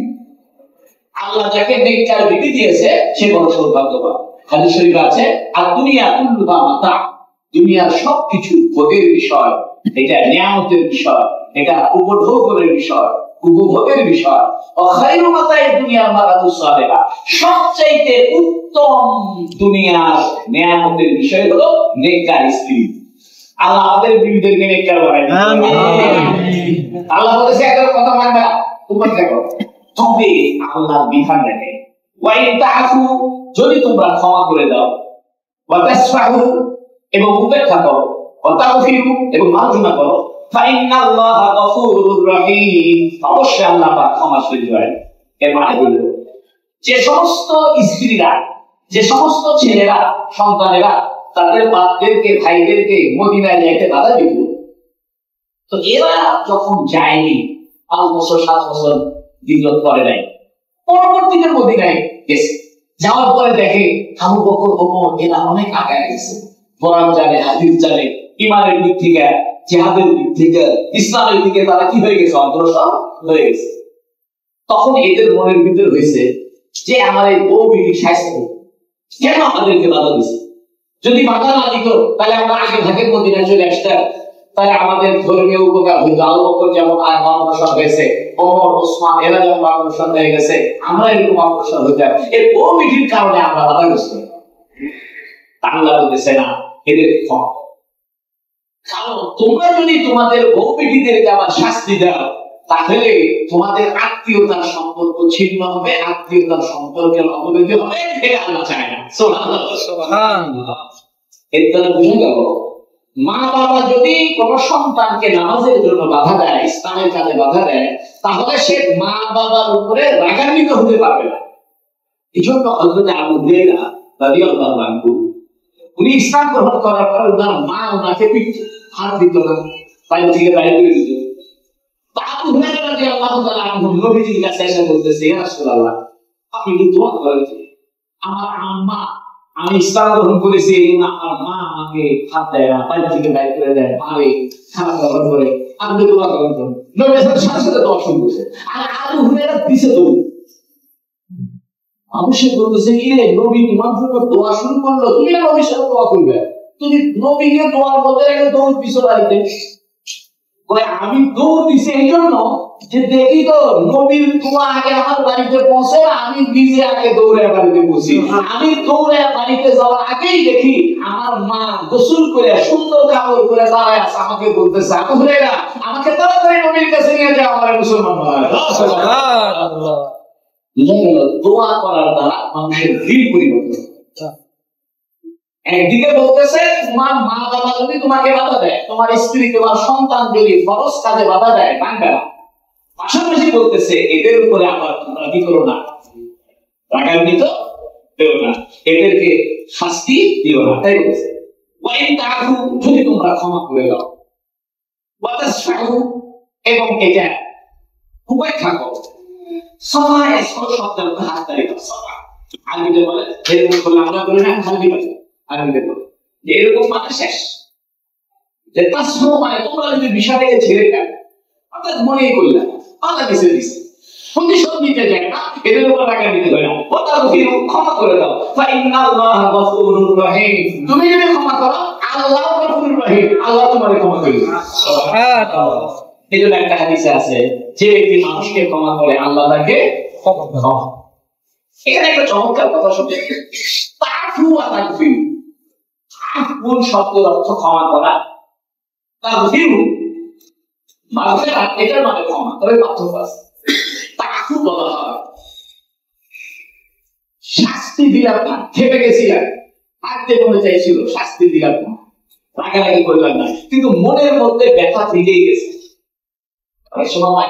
আল্লাহ যাকে নেককার বিবি দিয়েছে সে বড় সৌভাগ্যবান। হাদিস শরীফে আছে, আর দুনিয়া কুল্লুহা মাতা, দুনিয়ার সবকিছু ভোগের বিষয়, এটা নিয়ামতের বিষয়, এটা উপভোগের বিষয়, উপভোগের বিষয়। খায়রু মাতাই দুনিয়ার মারাতু সালেহা, সবচাইতে উত্তম দুনিয়ার নিয়ামতের বিষয় হলো নেককার স্ত্রী। আল্লাহ আমাদের বিবিদেরকে নেককার বানায় দিন, আমিন। আল্লাহ বলেছে এদের কথা মানবা, তোমরা দেখো। তবে আল্লাহর বিধান দেখে, ওয়া ইন তাআফু, যদি তোমরা ক্ষমা করে দাও, ওয়া তাসফাহু, এবং উপেক্ষা করো, ওয়া তাগফিরু, এবং মার্জনা করো, ফাইন্নাল্লাহা গফুরুর রহিম, অবশ্যই আল্লাহ পাক ক্ষমাশীল দয়ালু। এর মানে হলো যে সমস্ত স্ত্রীরা, যে সমস্ত ছেলেরা, সন্তানেরা তাদের বাপদেরকে, ভাইদেরকে মদিনায় যাইতে বাধা দিত, তো এরা যখন যায়নি, 5 বছর 7 বছর হিজরত করে নাই, পরবর্তীতে মদিনায় গেছে, যাওয়ার পরে দেখে আবু বকর, ওমর এরা অনেক আগায় গেছে, কোরআন জানে, হাদিস জানে, ইমানের দিক থেকে, জিহাদের দিক থেকে, ইসলামের দিকে তারা কি হয়ে গেছে? অগ্রসর হয়ে গেছে। তখন এদের মনের ভিতরে হয়েছে যে আমার এই বউ বিবি শাস্তি কেন আমাদেরকে বাধা দিচ্ছে? যদি বাধা না দিত তাহলে আমরা আগে ভাগের মদিনায় চলে আসতাম, তাহলে আমাদের ধর্মীয় উপকার হইতো। আবু বকর যেমন অগ্রসর হয়েছে, ওমর, ওসমান এরা যেমন অগ্রসর হয়ে গেছে, আমরা এরকম অগ্রসর হইতাম। এই বউ বিবির কারণে আমরা বাধাগ্রস্ত। আল্লাহ বলতেছে না, এদের ক্ষমা। কারণ তোমরা যদি তোমাদের বউ বিবিদেরকে আবার শাস্তি দাও, তাহলে তোমাদের আত্মীয়তার সম্পর্ক ছিন্ন হবে, আত্মীয়তার সম্পর্কের অবনতি হবে, এটা আল্লাহ চায় না। সুবহানাল্লাহ। এর দ্বারা বুঝে গেল, মা বাবা যদি কোন সন্তানকে নামাজের জন্য বাধা দেয়, ইসলামের কাজে বাধা দেয়, তাহলে সে মা বাবার উপরে রাগান্বিত হতে পারবে না। এই জন্য হযরত আবু হুরায়রা রাদিয়াল্লাহু আনহু, উনি ইসলাম গ্রহণ করার পর ওনার মা ওনাকে হাত দিত না, বাইরে থেকে বাইরে করে দিত। আবু হুরায়রা রাদিয়াল্লাহু তাআলা আনহু নবীজির কাছে এসে বলতেছে, ইয়া রাসূলুল্লাহ, আপনি কি দোয়া করেন? আমার আম্মা, আমি ইসলাম গ্রহণ করেছি, এই জন্য আমার মা আমাকে হাত দেয় না, বাইরে থেকে বাইরে করে দেয়, পারে খারাপ ব্যবহার করে, আপনি দোয়া করেন তো। নবী সাথে সাথে দোয়া শুরু করেছে। আর আবু হুরায়রা দিছে তো, অবশ্যই বলতেছে, ইরে নবী তোমার জন্য দোয়া শুরু করলো, তুমি নবীর সাথে দোয়া করবে? তুমি নবীকে দোয়ার বদলে একটা দৌড় পিছু বাড়িতে। আমি দৌড় দিছি এই জন্য যে দেখি তো নবীর দোয়া আগে আমার বাড়িতে পৌঁছে, আমি নিজে আগে দৌড়ে বাড়িতে পৌঁছি। আমি দৌড়ে বাড়িতে যাওয়ার আগেই দেখি আমার মা গোসল করে সুন্দর কাপড় করে দাঁড়ায় আছে, আমাকে বলতেছে, আবু হুরায়রা, আমাকে তাড়াতাড়ি নবীর কাছে নিয়ে যাও, আমার মুসলমান বানায়। সুবহানাল্লাহ। দোয়া করার দ্বারা মানুষের দিল পরিবর্তন। একদিকে বলতেছে তোমার মা বাবা যদি তোমাকে বাধা দেয়, তোমার স্ত্রী, তোমার সন্তান যদি ফরজ কাজে বাধা দেয়, মানবে না। পাশাপাশি বলতেছে এদের উপরে আবার তোমরা কি করো না, রাগান্বিত হও না, এদেরকে শাস্তি দিও না। তাই বলতেছে, ওয়া ইন তাআফু, যদি তোমরা ক্ষমা করে দাও, ওয়া তাসফাহু, এবং এটা উপেক্ষা করো, সফা এসব শব্দের হাত তারিখ সফা আরবিতে বলে এরকম করলে আমরা করি না খালি বলে আরবিতে বলে যে এরকম মানে শেষ যে তাসফু মানে তোমরা যদি বিষয়টাকে ছেড়ে দাও অর্থাৎ মনেই করলে আল্লাহ কিছু দিছে প্রতিশোধ নিতে যায় না এদের উপর টাকা দিতে হয় না ওটা ক্ষমা করে দাও ফাইন্নাল্লাহা গফুরুর রহিম তুমি যদি ক্ষমা করো আল্লাহ গফুরুর রহিম আল্লাহ তোমাকে ক্ষমা করবে সুবহানাল্লাহ এই জন্য একটা হাদিসে আছে যে ব্যক্তি মানুষকে ক্ষমা করে আল্লাহ তাকে ক্ষমা করে এখানে একটা চমৎকার কথা শুনতে তাফু ওয়া তাকফির তাফু শব্দের অর্থ ক্ষমা করা তাকফির মাগফিরাত এটার মানে ক্ষমা তবে পার্থক্য আছে তাকফু বলা হয় শাস্তি দিলাম না খেপে গেছিলাম মারতে মনে চাইছিল শাস্তি দিলাম না রাগারাগি করলাম না কিন্তু মনের মধ্যে ব্যথা থেকেই গেছে অনেক সময়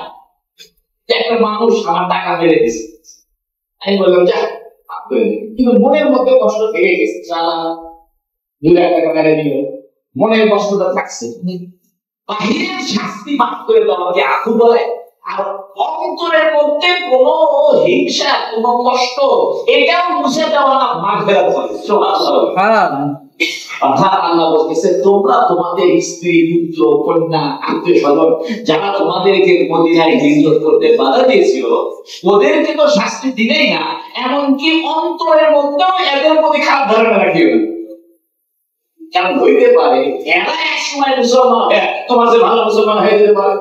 একটা মানুষ আমার টাকা মেরে দিছে আমি বললাম যা কিন্তু মনের মধ্যে কষ্ট থেকে গেছে চালা 2,000 টাকা মেরে দিল মনের কষ্টটা থাকছে বাহিরের শাস্তি মাফ করে দেওয়া যে আখু বলে আর অন্তরের মধ্যে কোনো হিংসা কোনো কষ্ট এটাও মুছে দেওয়া না মাগফিরাত বলে সুবহানাল্লাহ অর্থাৎ আল্লাহ বলতেছে তোমরা তোমাদের স্ত্রী পুত্র কন্যা আত্মীয় স্বজন যারা তোমাদেরকে মদিনায় হিজরত করতে বাধা দিয়েছিল ওদেরকে তো শাস্তি দিলেই না এমনকি অন্তরের মধ্যেও এদের প্রতি খারাপ ধারণা রাখিও না কেমন হইতে পারে এরা এক সময় মুসলমান হয় তোমার যে ভালো মুসলমান হয়ে যেতে পারে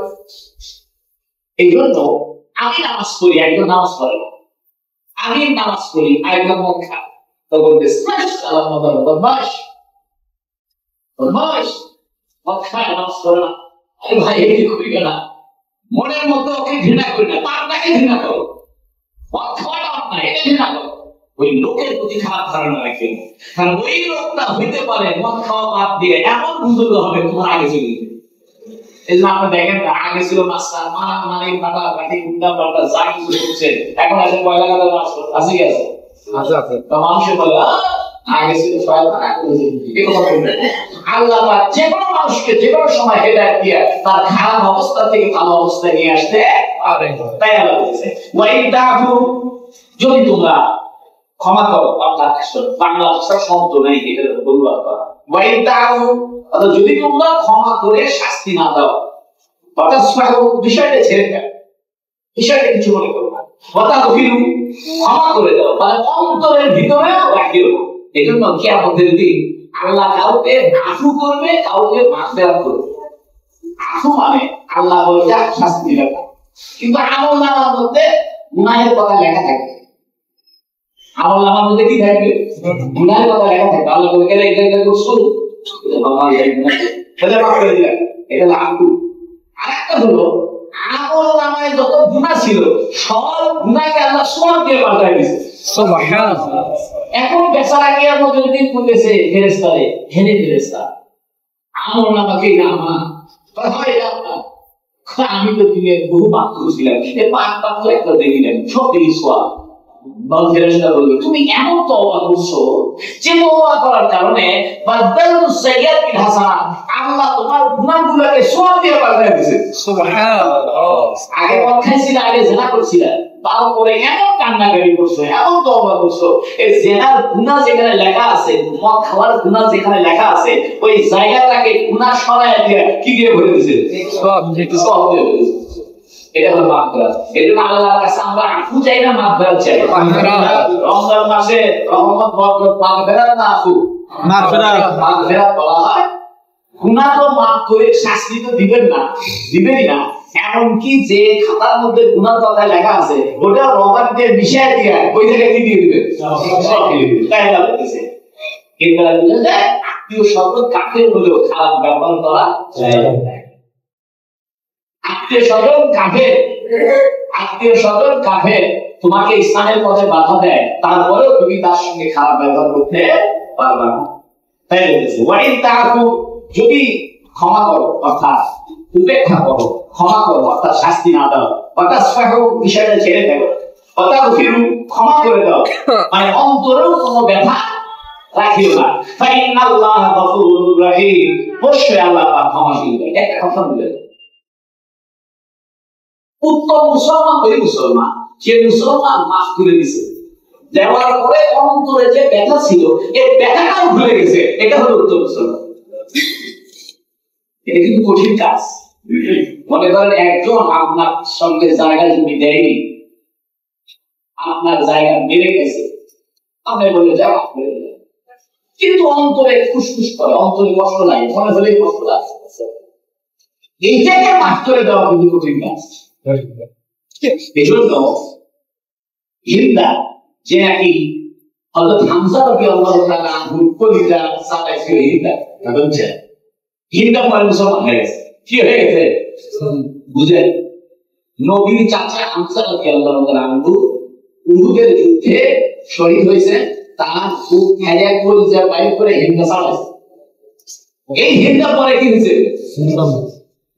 এই জন্য আমি নামাজ পড়ি একজন নামাজ পড়ে আমি নামাজ পড়ি একজন মদ খায় তখন বদমাশ মদ খায় নামাজ পড়ে না আরে ভাই এটি করি না মনের মধ্যে ওকে ঘৃণা করি না পাপটাকে ঘৃণা করো মদ খাওয়াটা আপনার এটা ঘৃণা করো ওই লোকের প্রতি খারাপ ধারণা রাখেন কারণ ওই লোকটা হইতে পারে মদ খাওয়া বাদ দিয়ে এমন বুজুর্গ হবে তোমার আগে চলে যাবে এই জন্য আপনি দেখেন আগে ছিল মাস্টার মানে বাটা বাটি গুন্ডা বাটা যা কিছু করছে এখন আছে পয়লা কাটা মাস্টার আছে কি আছে আছে তো মানুষের বলে আগে ছিল পয়লা এখন এই কথা বলবেন আল্লাহ পাক যে কোনো মানুষকে যে কোনো সময় হেদায়েত দিয়ে তার খারাপ অবস্থা থেকে ভালো অবস্থায় নিয়ে আসতে পারে তাই আল্লাহ বলেছে ওয়াইদাহু যদি তোমরা ক্ষমা করো অর্থাৎ বাংলা ভাষার শব্দ নেই এটা বলবার করা ওয়াইদাহু অর্থাৎ যদি তোমরা ক্ষমা করে শাস্তি না দাও অর্থাৎ বিষয়টা ছেড়ে দাও বিষয়টা কিছু মনে করো না অর্থাৎ ক্ষমা করে দাও মানে অন্তরের ভিতরে রাখিও না এই জন্য কিয়ামতের দিন আল্লাহ কাউকে আফু করবে কাউকে মাগফিরাত করবে আফু মানে আল্লাহ বলে যা শাস্তি দিবে কিন্তু আমলনামার মধ্যে গুনাহের কথা লেখা থাকে আমলনামার মধ্যে কি থাকবে গুনাহের কথা লেখা থাকে আল্লাহ বলে কেন এটা করছো বাবা এটা মাফ করে দিলেন এটা লাভু আরেকটা হলো আমলনামায় যত গুনাহ ছিল সব গুনাহকে আল্লাহ সওয়াব দিয়ে পাল্টাই দিয়েছে সুবহানাল্লাহ এখন বেচারা গিয়ে মধ্যে দিন কইতেছে ফেরেশতারে হেনে ফেরেশতা আমলনামাকে নামা হয় না আমি তো দিনে বহু পাপ করেছিলাম এই পাপ তো একটা দেখিলেন সব দেখি সওয়াব তুমি এমন তওবা করছো যে তওবা করার কারণে বাদদালু সাইয়্যাতিল হাসানাত আল্লাহ তোমার গুনাহগুলোকে সওয়াব দিয়ে পাল্টায় দিয়েছে সুবহানাল্লাহ আগে মদ খাইছিলা আগে জিনা করছিলা তারপরে এমন কান্নাকাটি করছো এমন তওবা করছো এই জিনার গুনাহ যেখানে লেখা আছে মদ খাওয়ার গুনাহ যেখানে লেখা আছে ওই জায়গাটাকে গুনাহ সরায় দিয়ে কি দিয়ে ভরে দিয়েছে সওয়াব দিয়ে দিয়েছে এটা হলো মাগফিরাত এজন্য আল্লাহর কাছে আমরা আফু চাই না মাগফিরাত চাই রমজান মাসে রহমত বরকত মাগফিরাত না আফু মাগফিরাত বলা হয় গুনাহ তো মাফ করে শাস্তি তো দিবেন না এমনকি যে খাতার মধ্যে গুনার কথা লেখা আছে ওটা রবার দিয়ে মিশিয়ে দিয়ে ওই জায়গায় কি দিয়ে দিবেন তাই না বলতেছে কিন্তু আত্মীয় স্বজন কাফের হলেও খারাপ ব্যবহার করা যায় না আত্মীয় স্বজন কাফের তোমাকে ইসলামের পথে বাধা দেয় তারপরেও তুমি তার সঙ্গে খারাপ ব্যবহার করতে পারবে না তাই বলতেছে ওয়াইন তাআফু যদি ক্ষমা করো অর্থাৎ উপেক্ষা করো ক্ষমা করো অর্থাৎ শাস্তি না দাও অর্থাৎ বিষয়টা ছেড়ে দাও অর্থাৎ ক্ষমা করে দাও মানে অন্তরেও কোনো ব্যথা রাখিও না ফাইন্নাল্লাহা গফুরুর রহিম অবশ্যই আল্লাহ পাক ক্ষমাশীল একটা কথা বলে উত্তম মুসলমান ওই মুসলমান সে মুসলমান মাফ করে দিছে, দেওয়ার পরে অন্তরে যে ব্যথা ছিল এই ব্যথাটাও ভুলে গেছে। এটা হলো উত্তম মুসলমান। এটা কিন্তু কঠিন কাজ। মনে করেন একজন আপনার সঙ্গে জায়গা জমি দেয়নি, আপনার জায়গা বেড়ে গেছে, আপনি বলে যাও, কিন্তু অন্তরে খুশখুশ করে, অন্তরে কষ্ট লাগে, মনে হলে কষ্ট লাগে। এইটাকে মাফ করে দেওয়া কিন্তু কঠিন কাজ। এই জন্য হিন্দা যে নাকি হযরত হামজা রাদিয়াল্লাহু তাআলা আনহু কলিজা সালাইছে, হিন্দা পরে মুসলমান হয়ে গেছে। কি হয়ে গেছে বুঝেন? নবীর চাচা হামজা রাদিয়াল্লাহু তাআলা আনহু উহুদের যুদ্ধে শহীদ হয়েছে, তার খুব খেলে কলিজা বাইর করে হিন্দা সালাইছে। এই হিন্দা পরে কি হয়েছে?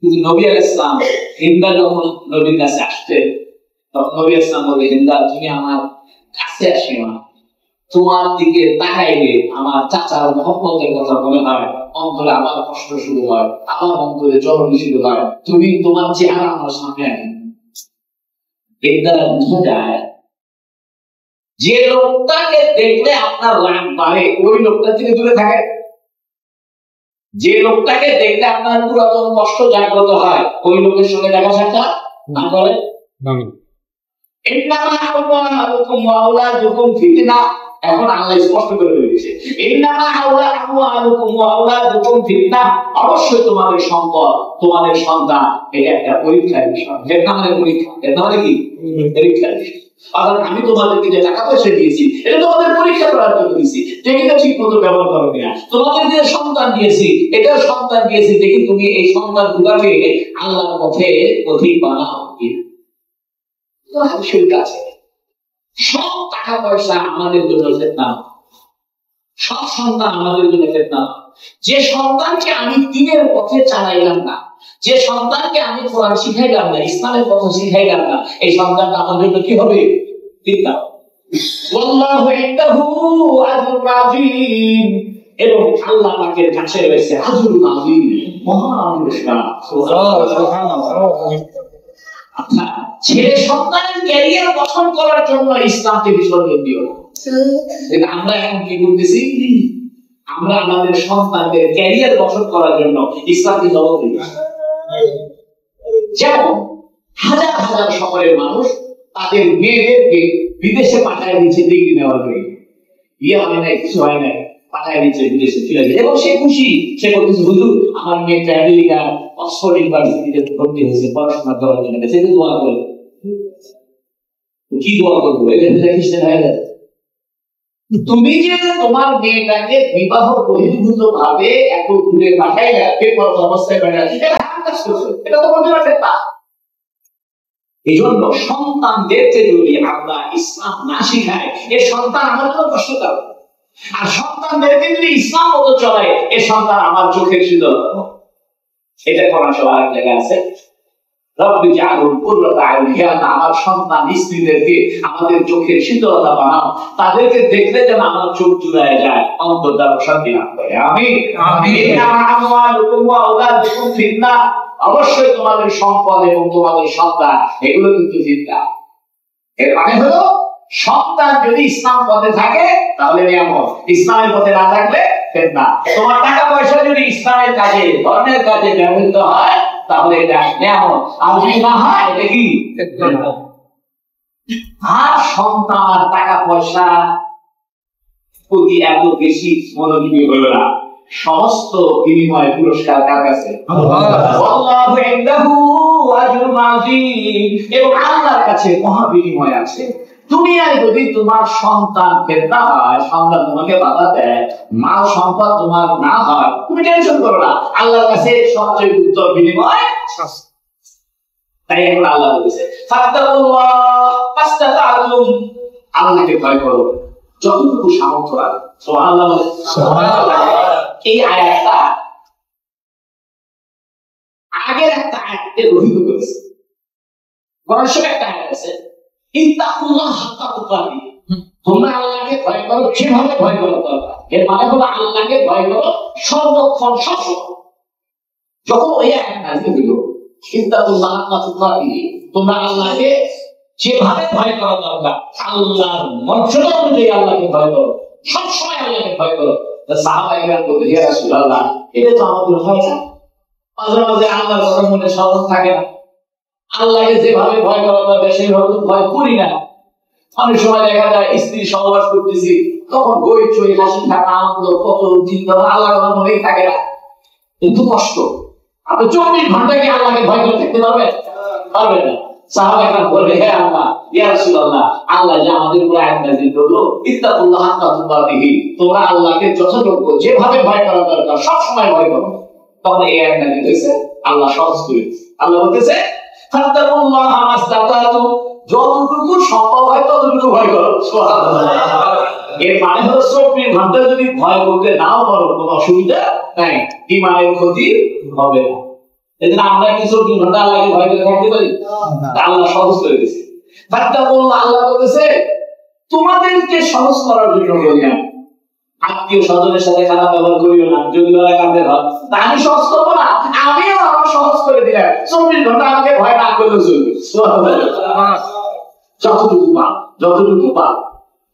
কিন্তু নবী আলাইহিস সালাম হিন্দা যখন নবীর কাছে আসছে, তখন নবী আলাইহিস সালাম বলে, হিন্দা তুমি আমার কাছে আসো না, তোমার দিকে তাকাইলে আমার চাচার মহব্বতের কথা মনে হয়, অন্তরে আমার কষ্ট শুরু হয়, আমার অন্তরে জ্বলনি শুরু হয়, তুমি তোমার চেহারা আমার সামনে আনি। এর দ্বারা বোঝা যায় যে লোকটাকে দেখলে আপনার রাগ বাড়ে ওই লোকটা থেকে দূরে থাকে, যে লোকটাকে দেখলে আপনার পুরাতন কষ্ট জাগ্রত হয় ওই লোকের সঙ্গে দেখা সাক্ষাৎ না করে। এখন আল্লাহ স্পষ্ট করে দিয়েছে, অবশ্যই তোমাদের সম্পদ, তোমাদের সন্তান এটা একটা পরীক্ষার বিষয়। এর নামে পরীক্ষা, এর নামে কি পরীক্ষার বিষয়। আমি তোমাদেরকে যে টাকা পয়সা দিয়েছি এটা তোমাদের পরীক্ষা করার জন্য দিয়েছি, এটা ঠিক মতো ব্যবহার করো কিনা। তোমাদের যে সন্তান দিয়েছি এটাও সন্তান দিয়েছি, দেখি তুমি এই সন্তান গুলাকে আল্লাহর পথে অধিক বানাও কিনা। সব টাকা পয়সা আমাদের জন্য ফিতনা, সব সন্তান আমাদের জন্য ফিতনা। যে সন্তানকে আমি দ্বীনের পথে চালাইলাম না, যে সন্তানকে আমি কোরআন শিখাইলাম না, ইসলামের পথ শিখাইলাম না, এই সন্তানটা আমার জন্য কি হবে? ফিতনা। ওয়াল্লাহু ইনদাহু আজরুন আযীম, এবং আল্লাহ পাকের কাছে রয়েছে আজরুন আযীম, মহান পুরস্কার। সুবহানাল্লাহ। আচ্ছা, ছেলে সন্তানের ক্যারিয়ার গঠন করার জন্য ইসলামকে বিসর্জন দিও। আমরা এখন কি করতেছি? আমরা আমাদের সন্তানদের ক্যারিয়ার গঠন করার জন্য ইসলামকে জবাব দিই। যেমন হাজার হাজার শহরের মানুষ তাদের মেয়েদেরকে বিদেশে পাঠায় দিচ্ছে ডিগ্রি নেওয়ার জন্য, ইয়ে হয় না, কিছু হয় না, পাঠায় দিচ্ছে বিদেশে চলে যায়, এবং সে খুশি, সে বলতেছে হুজুর আমার মেয়েটা আমেরিকা অক্সফোর্ড ইউনিভার্সিটিতে ভর্তি হয়েছে পড়াশোনা করার জন্য, সে দোয়া করে। কি দোয়া করবো? এটা খ্রিস্টান হয়ে যায়। তুমি যে তোমার মেয়েটাকে বিবাহ বহির্ভূত ভাবে এত দূরে পাঠায় রাখবে অবস্থায় পাঠায়, এটা তো বলতে পারছেন না। এই জন্য সন্তানদেরকে যদি আমরা ইসলাম না শিখাই, এ সন্তান আমার জন্য কষ্টকর। আর সন্তানদেরকে যদি ইসলাম মতো চলে, এ সন্তান আমার চোখের শীতল। এটা কোরআন সব আরেক জায়গায় আছে, রব্বি জাআলুল কুররাতা আইনি, আমার সন্তান স্ত্রীদেরকে আমাদের চোখের শীতলতা বানাও, তাদেরকে দেখলে যেন আমার চোখ জুড়ায় যায়, অন্তরটা শান্তি লাভ করে। আমিন। ফিতনা, অবশ্যই তোমাদের সম্পদ এবং তোমাদের সন্তান এগুলো কিন্তু ফিতনা। এর মানে হলো সন্তান যদি ইসলাম পথে থাকে তাহলে নিয়ামত, ইসলামের পথে না থাকলে ফিতনা। তোমার টাকা পয়সা যদি ইসলামের কাজে, ধর্মের কাজে ব্যবহৃত হয় তাহলে এটা নিয়ামত, আর যদি না হয় এটা কি ফিতনা। আর সন্তান টাকা পয়সা প্রতি এত বেশি মনোযোগী হলো না, সমস্ত বিনিময় পুরস্কার কার কাছে? আল্লাহু ইনদাহু আজরুন আযীম, এবং আল্লাহর কাছে মহা বিনিময় আছে। দুনিয়ায় যদি তোমার সন্তান ফিতনা হয়, সন্তান তোমাকে বাধা দেয়, মাল সম্পদ তোমার না হয়, তুমি টেনশন করো না, আল্লাহর কাছে সবচেয়ে উত্তম বিনিময়। তাই এখন আল্লাহ বলেছে ফাত্তাকুল্লাহ ফাস্তাতা'তুম, আল্লাহকে ভয় করো যতটুকু সামর্থ্য আছে। সুবহানাল্লাহ। এই আয়াতটা আগের একটা আয়াতে রহিত করেছে। কোরআনের একটা আয়াত আছে, ইত্তাকুল্লাহ হাক্কা তুকাতি, তোমরা আল্লাহকে ভয় করো যেভাবে ভয় করো দরকার। এর মানে হলো আল্লাহকে ভয় করো সর্বক্ষণ সবসময়। যখন ওই আয়াত নাযিল হলো, ইত্তাকুল্লাহ হাক্কা তুকাতি, তোমরা আল্লাহকে যেভাবে ভয় করা দরকার আল্লাহর মর্যাদা অনুযায়ী আল্লাহকে ভয় করো, সবসময় আল্লাহকে ভয় করো। সাহাবায়ে কেরাম বলতেন, ইয়া রাসূলুল্লাহ, এটা তো আমাদের হয় না, মাঝে মাঝে আল্লাহর কথা মনে স্মরণ থাকে না, আল্লাহকে যেভাবে ভয় করা দরকার সেইভাবে ভয় করি না। অনেক সময় দেখা যায় স্ত্রী সহবাস করতেছি, তখন গই চই হাসি থাকা আনন্দ কত চিন্তা আল্লাহর কথা মনেই থাকে না, কিন্তু কষ্ট। আপনি 24 ঘন্টা কি আল্লাহকে ভয় করে থাকতে পারবেন? পারবেন না। সাহাবায়ে কেরাম বললেন, হে আল্লাহ, ইয়া রাসূলুল্লাহ, আল্লাহ যে আমাদের উপর আয়াত নাযিল করলো, ইত্তাকুল্লাহ হাক্কা তুকাতিহি, তোমরা আল্লাহকে যথাযোগ্য যেভাবে ভয় করা দরকার সব সময় ভয় করো। তখন এই আয়াত নাযিল হয়েছে, আল্লাহ সহজ করে দিয়েছে। আল্লাহ বলতেছে, ফাত্তাকুল্লাহ মাসতাতাতু, যতটুকু সম্ভব হয় ততটুকু ভয় করো। সুবহানাল্লাহ। এর মানে হলো 24 ঘন্টা যদি ভয় করতে নাও পারো কোনো অসুবিধা নাই, ঈমানের ক্ষতি হবে না। এজন্য আমরা কি 24 ঘন্টা আল্লাহকে ভয় করে থাকতে পারি? আল্লাহ সহজ করে দিয়েছে। ফাত্তাকুল্লাহ, আল্লাহ বলেছে তোমাদেরকে সহজ করার জন্য বললাম, আত্মীয় স্বজনের সাথে খারাপ ব্যবহার করিও না, যদি ওরা কাঁদে হয় তা আমি সহজ করবো না, আমিও আমার সহজ করে দিলাম, 24 ঘন্টা আমাকে ভয় না করলেও চলবে। যতটুকু পার, যতটুকু পার,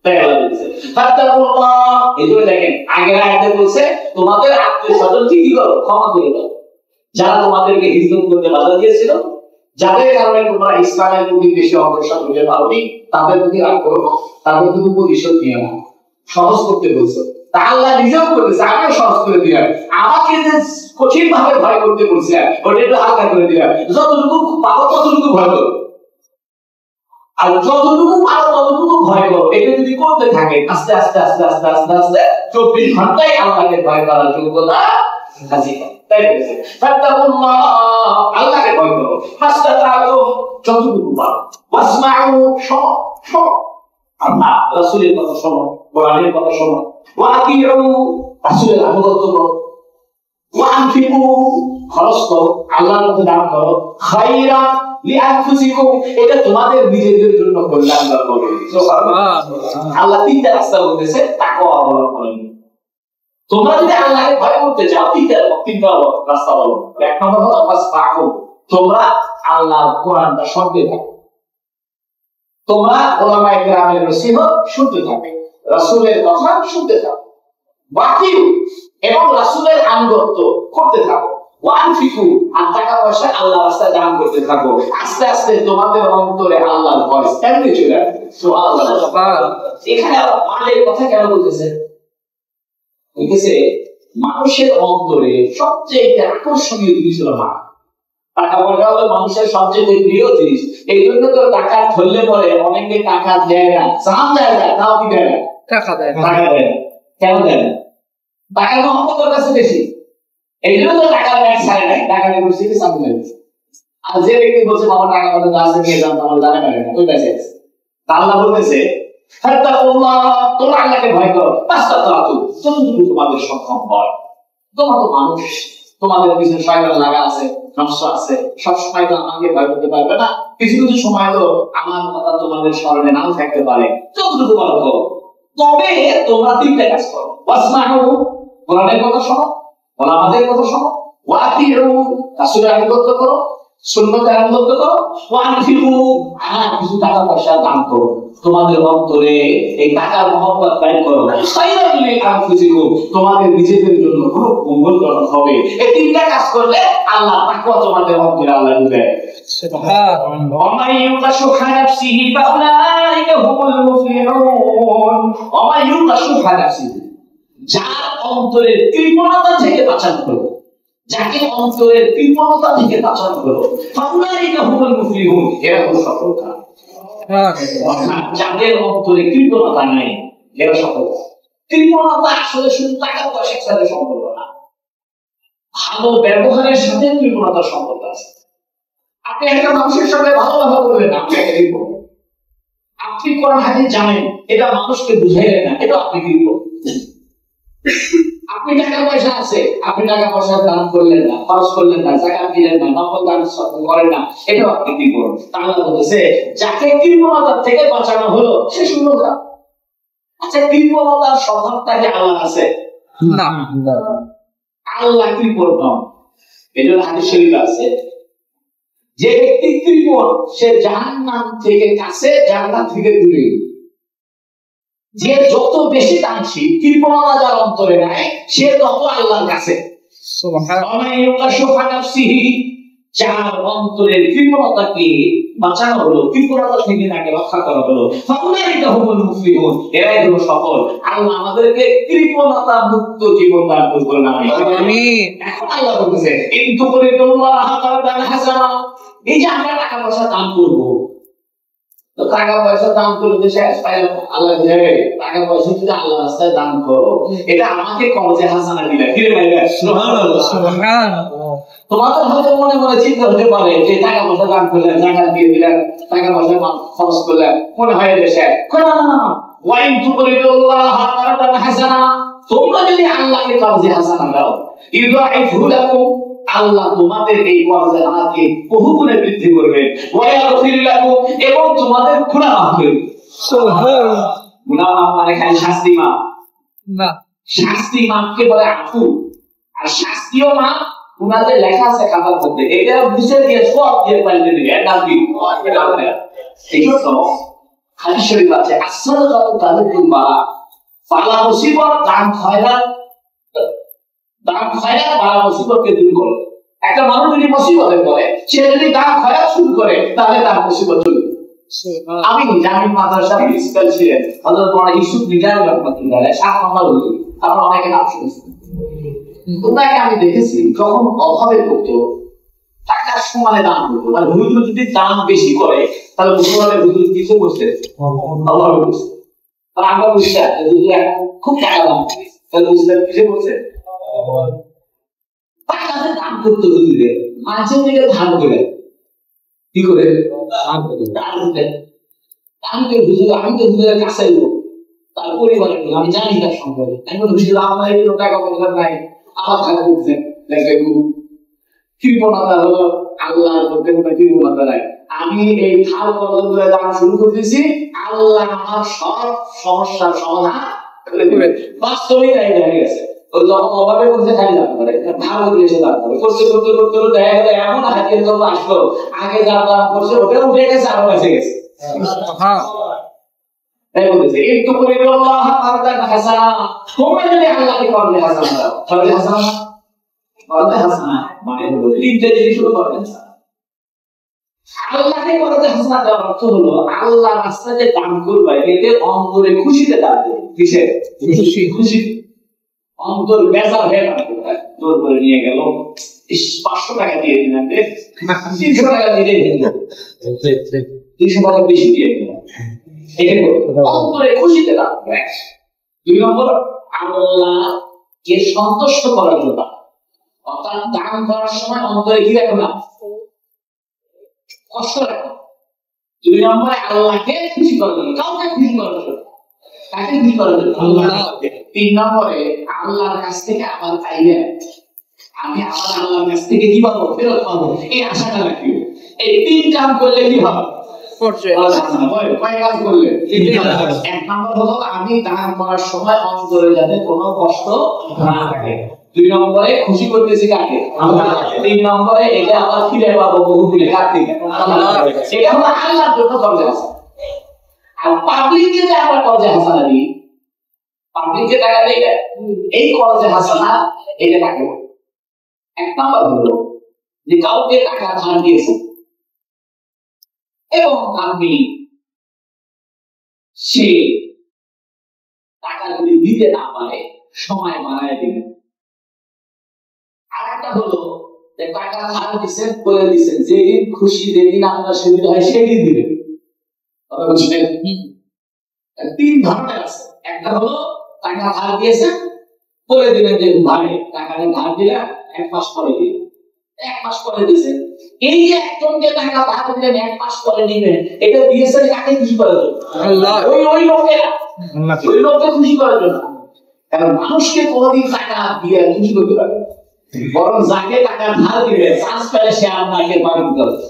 তাই আল্লাহ বলছে ফাত্তাকুল্লাহ। এই জন্য দেখেন আগের আয়াতে বলছে তোমাদের আত্মীয় স্বজন কি করো, ক্ষমা করে দাও, যারা তোমাদেরকে হিজরত করতে বাধা দিয়েছিল, যাদের কারণে তোমরা ইসলামের প্রতি বেশি অগ্রসর হতে পারোনি, তাদের প্রতি রাগ করো না, তাদের প্রতি প্রতিশোধ নিও না, সহজ করতে বলছো। তা আল্লাহ নিজেও করেছে, আমিও সহজ করে দিলাম। আমাকে যে কঠিন ভাবে ভয় করতে বলছিলাম ওটা একটু হালকা করে দিলাম, যতটুকু পারো ততটুকু ভয় করো, আর যতটুকু পারো ততটুকু ভয় করো। এটা যদি করতে থাকে আস্তে আস্তে আস্তে আস্তে আস্তে আস্তে 24 ঘন্টায় আল্লাহকে ভয় করার যোগ্যতা হাজির হয়। তাই বলেছে ফাত্তাকুল্লাহ, আল্লাহকে ভয় করো, ফাস্তাতাতুম, যতটুকু পারো, ওয়াসমাউ, শোনো শোনো, আল্লাহ রাসূলের কথা শোনো, কোরআনের কথা শোনো, ওয়াতিউ, রাসূলের আনুগত্য করো, ওয়ানফিকু, খরচ করো, আল্লাহর পথে দান করো, খায়রান লিআনফুসিকুম, এটা তোমাদের নিজেদের জন্য কল্যাণকর হবে। সুবহানাল্লাহ। আল্লাহ তিনটা রাস্তা বলতেছে তাকওয়া অবলম্বন। তোমরা যদি আল্লাহকে ভয় করতে চাও তিনটা রাস্তা বলো। এক নম্বর হলো ফাসফাহু, তোমরা আল্লাহর কোরআনটা শুনতে থাকো, তোমরা উলামায়ে কেরামের নসিহত শুনতে থাকো, রাসূলের কথা শুনতে থাকো, ওয়াতিউ, এবং রাসূলের আনুগত্য করতে থাকো, ওয়ানফিকু, আর টাকা পয়সা আল্লাহর রাস্তায় দান করতে থাকো। আস্তে আস্তে তোমাদের অন্তরে আল্লাহর ভয় এমনি চলে আসবে। সুবহানাল্লাহ। এখানে আবার মালের কথা কেন বলতেছে? বলতেছে মানুষের অন্তরে সবচেয়ে আকর্ষণীয় জিনিস হলো মাল। টাকা পয়সা হলো মানুষের সবচেয়ে প্রিয় জিনিস। এই জন্য তো টাকা ধরলে পরে অনেকে টাকা দেয় না, চান দেয় না, তাও কি দেয় না, টাকা দেয় না। কেন দেয় না? টাকার মহব্বত ওর কাছে বেশি, এই জন্য তো টাকা ব্যাংক ছাড়ে নাই, টাকা নিয়ে বসে সামনে যাচ্ছে। আর যে ব্যক্তি বলছে বাবা টাকা পয়সা আছে নিয়ে যান, আমার জানে না ওই কাছে আছে। আল্লাহ বলতেছে ফাত্তাকুল্লাহ, তোমরা আল্লাহকে ভয় করো, ফাস্তাতাতু, যতটুকু তোমাদের সক্ষম হয়। তোমরা তো মানুষ, তোমাদের পিছনে শয়তান লাগা আছে, নফস আছে, সব সময় তো আমাকে ভয় করতে পারবে না, কিছু কিছু সময় তো আমার কথা তোমাদের স্মরণে নাও থাকতে পারে, যতটুকু ভালো করো। তবে তোমরা তিনটা কাজ করো, ওয়াসমাউ, কোরআনের কথা শোনো, ওলামাদের কথা শোনো, ওয়াতিউ, রাসূলের আনুগত্য করো, সুন্নতের আনুগত্য করো, ওয়ানফিকু, কিছু টাকা পয়সা দান করো। তোমাদের অন্তরে এই টাকার মহব্বত বাইর করো, খায়রান লিআনফুসিকুম, তোমাদের নিজেদের জন্য খুব মঙ্গলজনক হবে। এই তিনটা কাজ করলে আল্লাহ তাকওয়া তোমাদের অন্তরে আল্লাহ দিবে। সুবহানাল্লাহ। ওয়া মান ইউকাশুহা নাফসিহি ফাউলাইকা হুমুল মুফলিহুন। ওয়া মান ইউকাশুহা নাফসিহি, যার অন্তরের কৃপণতা থেকে বাঁচানো হলো, যাকে অন্তরের কৃপণতা থেকে বাঁচানো হলো, ফাউলাইকা হুমুল মুফলিহুন, এরা হলো সফলকাম। যাদের অন্তরে কৃপণতা নাই এরা সফলকাম। কৃপণতা আসলে শুধু টাকা পয়সার সাথে সম্পর্ক না, ভালো ব্যবহারের সাথে কৃপণতার সম্পর্ক আছে। আপনি একটা মানুষের সঙ্গে ভালো ব্যবহার করবেন, আপনি একটা কৃপণ। আপনি কোরআন হাদিস জানেন, এটা মানুষকে বুঝাইলেন না, এটা আপনি কৃপণ। আপনি টাকা পয়সা আছে, আপনি টাকা পয়সা দান করলেন না, খরচ করলেন না, যাকাত দিলেন না, নফল দান করেন না, এটাও আপনি কৃপণ। তাহলে বলতেছে যাকে কৃপণতার থেকে বাঁচানো হলো সে সুন্দর। আচ্ছা, কৃপণতার স্বভাবটা কি আল্লাহ আছে? না, আল্লাহ কৃপণ নন। এই জন্য হাদিস শরীফ আছে যে ব্যক্তি কৃপণ সে জাহান্নাম থেকে কাছে, জান্নাত থেকে দূরে। যে যত বেশি দানশীল, কৃপণতা যার অন্তরে নাই, সে তত আল্লাহর কাছে। যার অন্তরের কৃপণতাকে বাঁচানো হলো, কৃপণতা থেকে তাকে রক্ষা করা হলো, এরাই হলো সফল। আল্লাহ আমাদেরকে কৃপণতা মুক্ত জীবন দান করবেন। এখন আল্লাহ বলতেছে, কিন্তু করে এই যে আমরা টাকা পয়সা দান করবো, টাকা পয়সা দান করে দেশে আল্লাহ দেবে। টাকা পয়সা যদি আল্লাহ রাস্তায় দান করো, এটা আমাকে কবজে হাসানা দিলে ফিরে পাইবে। তোমাদের হয়তো মনে মনে চিন্তা হতে পারে যে টাকা পয়সা দান করলেন, টাকা দিয়ে দিলেন, টাকা পয়সা খরচ করলেন, মনে হয় দেশে ওয়াইন তু করে হাসানা। তোমরা যদি আল্লাহকে কবজে হাসানা দাও, ইউদাইফু লাকুম, আল্লাহ তোমাদের এই কবজে হাসানাকে বহুগুণে বৃদ্ধি করবে। ওয়ায়াগফির লাকুম, এবং তোমাদের গুনাহ মাফ করবে। সুবহানাল্লাহ। গুনাহ মাফ মানে খালি শাস্তি মাফ না, শাস্তি মাফকে বলে আফু। আর শাস্তিও মাফ উনাদের লেখা আছে খাতার মধ্যে, এটা বুঝে দিয়ে সব দিয়ে পাল্টে দিবে। এটা কি এই তো হাদিস শরীফ আছে, আসসালাতু তাদুল বালা, বালা মুসিবত দান খয়রাত, দান খয়রাত বালা মুসিবতকে দূর করে। একটা মানুষ যদি মুসিবতে পড়ে, সে যদি দান খয়রাত শুরু করে, তাহলে তার মুসিবত চলে যাবে। আমি জামিন মাদ্রাসার প্রিন্সিপাল ছিলেন হযরত মাওলানা ইউসুফ মিজান রাহমাতুল্লাহ আলাইহি, 7 নম্বর হুজুর। আপনারা অনেকে নাম শুনেছেন। ওনাকে আমি দেখেছি যখন অভাবে পড়তো, টাকার সমানে দান করতো। আর হুজুর যদি দান বেশি করে, তাহলে মুসলমানের হুজুর কিছু বসতে অভাবে বসতে। আর আমরা বুঝতে যদি খুব টাকা দাম, তাহলে মুসলিম কিছু বসে টাকাতে দান করতো। হুজুরে মাঝে থেকে ধান করে কি করে দান করে, দান করে হুজুর। আমি তো হুজুরের কাছে লোক, তার পরিবারের লোক, আমি জানি তার সম্পর্কে। আমি বলি হুজুর আমার এই টাকা পয়সা নাই, আমার টাকা দিচ্ছে কৃপণতা হলো আল্লাহর মধ্যে কোনো কৃপণতা নাই। আমি এই খাল পর্যন্ত দান শুরু করতেছি, আল্লাহ আমার সব সমস্যার সমাধান করে দেবে। বাস্তবিক তাই দেখা গেছে। ও যখন অভাবে বলছে খালি দান করে, ভালো করে এসে দান করে, করতে করতে করতে করতে দেখা গেল এমন হাতিয়ে যখন আসলো, আগে যা দান করছে ওটা উঠে গেছে, আরো বেঁচে গেছে। তাই বলতেছে, একটু করে আল্লাহ কারদান হাসানা, তোমরা যদি আল্লাহকে করলে হাসানা দাও, তাহলে হাসানা করলে হাসানা মানে হলো তিনটে জিনিস হলো করবেন। আল্লাহকে করতে হাসানা দেওয়ার অর্থ হলো আল্লাহ রাস্তায় যে দান করবে, এতে অন্তরে খুশিতে দান করবে। কিসে খুশি? খুশি অন্তর বেজার হয়ে দান করবে। জোর করে নিয়ে গেল, 500 টাকা দিয়ে দিলেন, 300 টাকা দিয়ে দিলেন, 300 টাকা বেশি দিয়ে দিলেন, অন্তরে খুশিতে দান করবে। 2 নম্বর, আল্লাহকে সন্তুষ্ট করার জন্য, অর্থাৎ দান করার সময় অন্তরে কি রাখো না, কষ্ট রাখো। 2 নম্বরে আল্লাহকে খুশি করার জন্য, কাউকে খুশি করার জন্য, কাকে খুশি করার জন্য? আল্লাহ। 3 নম্বরে আল্লাহর কাছ থেকে আবার চাইলে আমি আবার আল্লাহর কাছ থেকে কি পাবো, ফেরত পাবো, এই আশাটা রাখি। এই 3 কাজ করলে কি হবে? এক নম্বর হলো আমি দান করার সময় অন্তরে যাতে কোনো কষ্ট না থাকে। 2 নম্বরে খুশি করতেছি কাকে? আল্লাহকে। 3 নম্বরে এটা আবার ফিরে পাবো বহু দিনে কার থেকে? আল্লাহর কাছে। এটা হলো আল্লাহর জন্য কর্জে হাসানা। আর পাবলিককে যে আমরা কর্জে হাসানা দিই, পাবলিককে টাকা দেই, এই কর্জে হাসানা এটা কাকে বলে? 1 নম্বর হলো যে কাউকে টাকা ধার দিয়েছে এবং আপনি সে টাকা যদি দিতে না পারে সময় বাড়ায় দিবেন। আর একটা হলো যে টাকা ধার দিচ্ছেন, বলে দিচ্ছেন যেদিন খুশি, যেদিন আপনার সুবিধা হয় সেদিন দিবেন। 3 ধরনের আছে। একটা হলো টাকা ধার দিয়েছেন, বলে দিলেন যে ভাই টাকাটা ধার দিলাম, 1 মাস পরে দিবেন, 1 মাস পরে দিয়েছেন। এই যে একজনকে টাকা ধার দিলেন 1 মাস পরে দিবেন, এটা দিয়েছেন কাকে খুশি করার জন্য? আল্লাহ। ওই লোককে খুশি করার জন্য। কারণ মানুষকে কোনোদিন টাকা দিয়ে খুশি করতে পারে, বরং যাকে টাকা ধার দিবে চান্স পেলে সে আপনাকে বাড়ি করবে।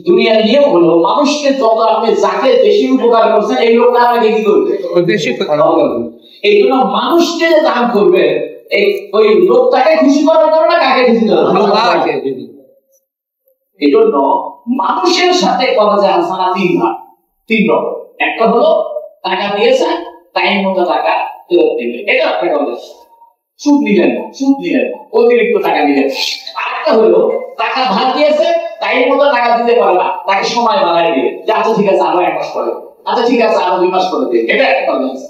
দুনিয়ার নিয়ম হলো মানুষকে যত আপনি যাকে বেশি উপকার করছেন, এই লোকটা আপনাকে কি করবে? বেশি উপকার করবে। এই জন্য মানুষকে দান করবে, এই ওই লোকটাকে খুশি করার জন্য না কাকে খুশি করার জন্য? আল্লাহকে। এই জন্য মানুষের সাথে করাজে হাসানা তিন রকম। একটা হলো টাকা দিয়েছে টাইম মতো টাকা ফেরত দেবে, এটা একটা করাজে সুদ নিলেন অতিরিক্ত টাকা দিলেন। আরেকটা হলো টাকা ধার দিয়েছে টাইম মতো টাকা দিতে পারে না, তাকে সময় বাড়াই দিবে যে আচ্ছা ঠিক আছে আরো 1 মাস পরে, আচ্ছা ঠিক আছে আরো 2 মাস পরে দিবে, এটা একটা করাজে।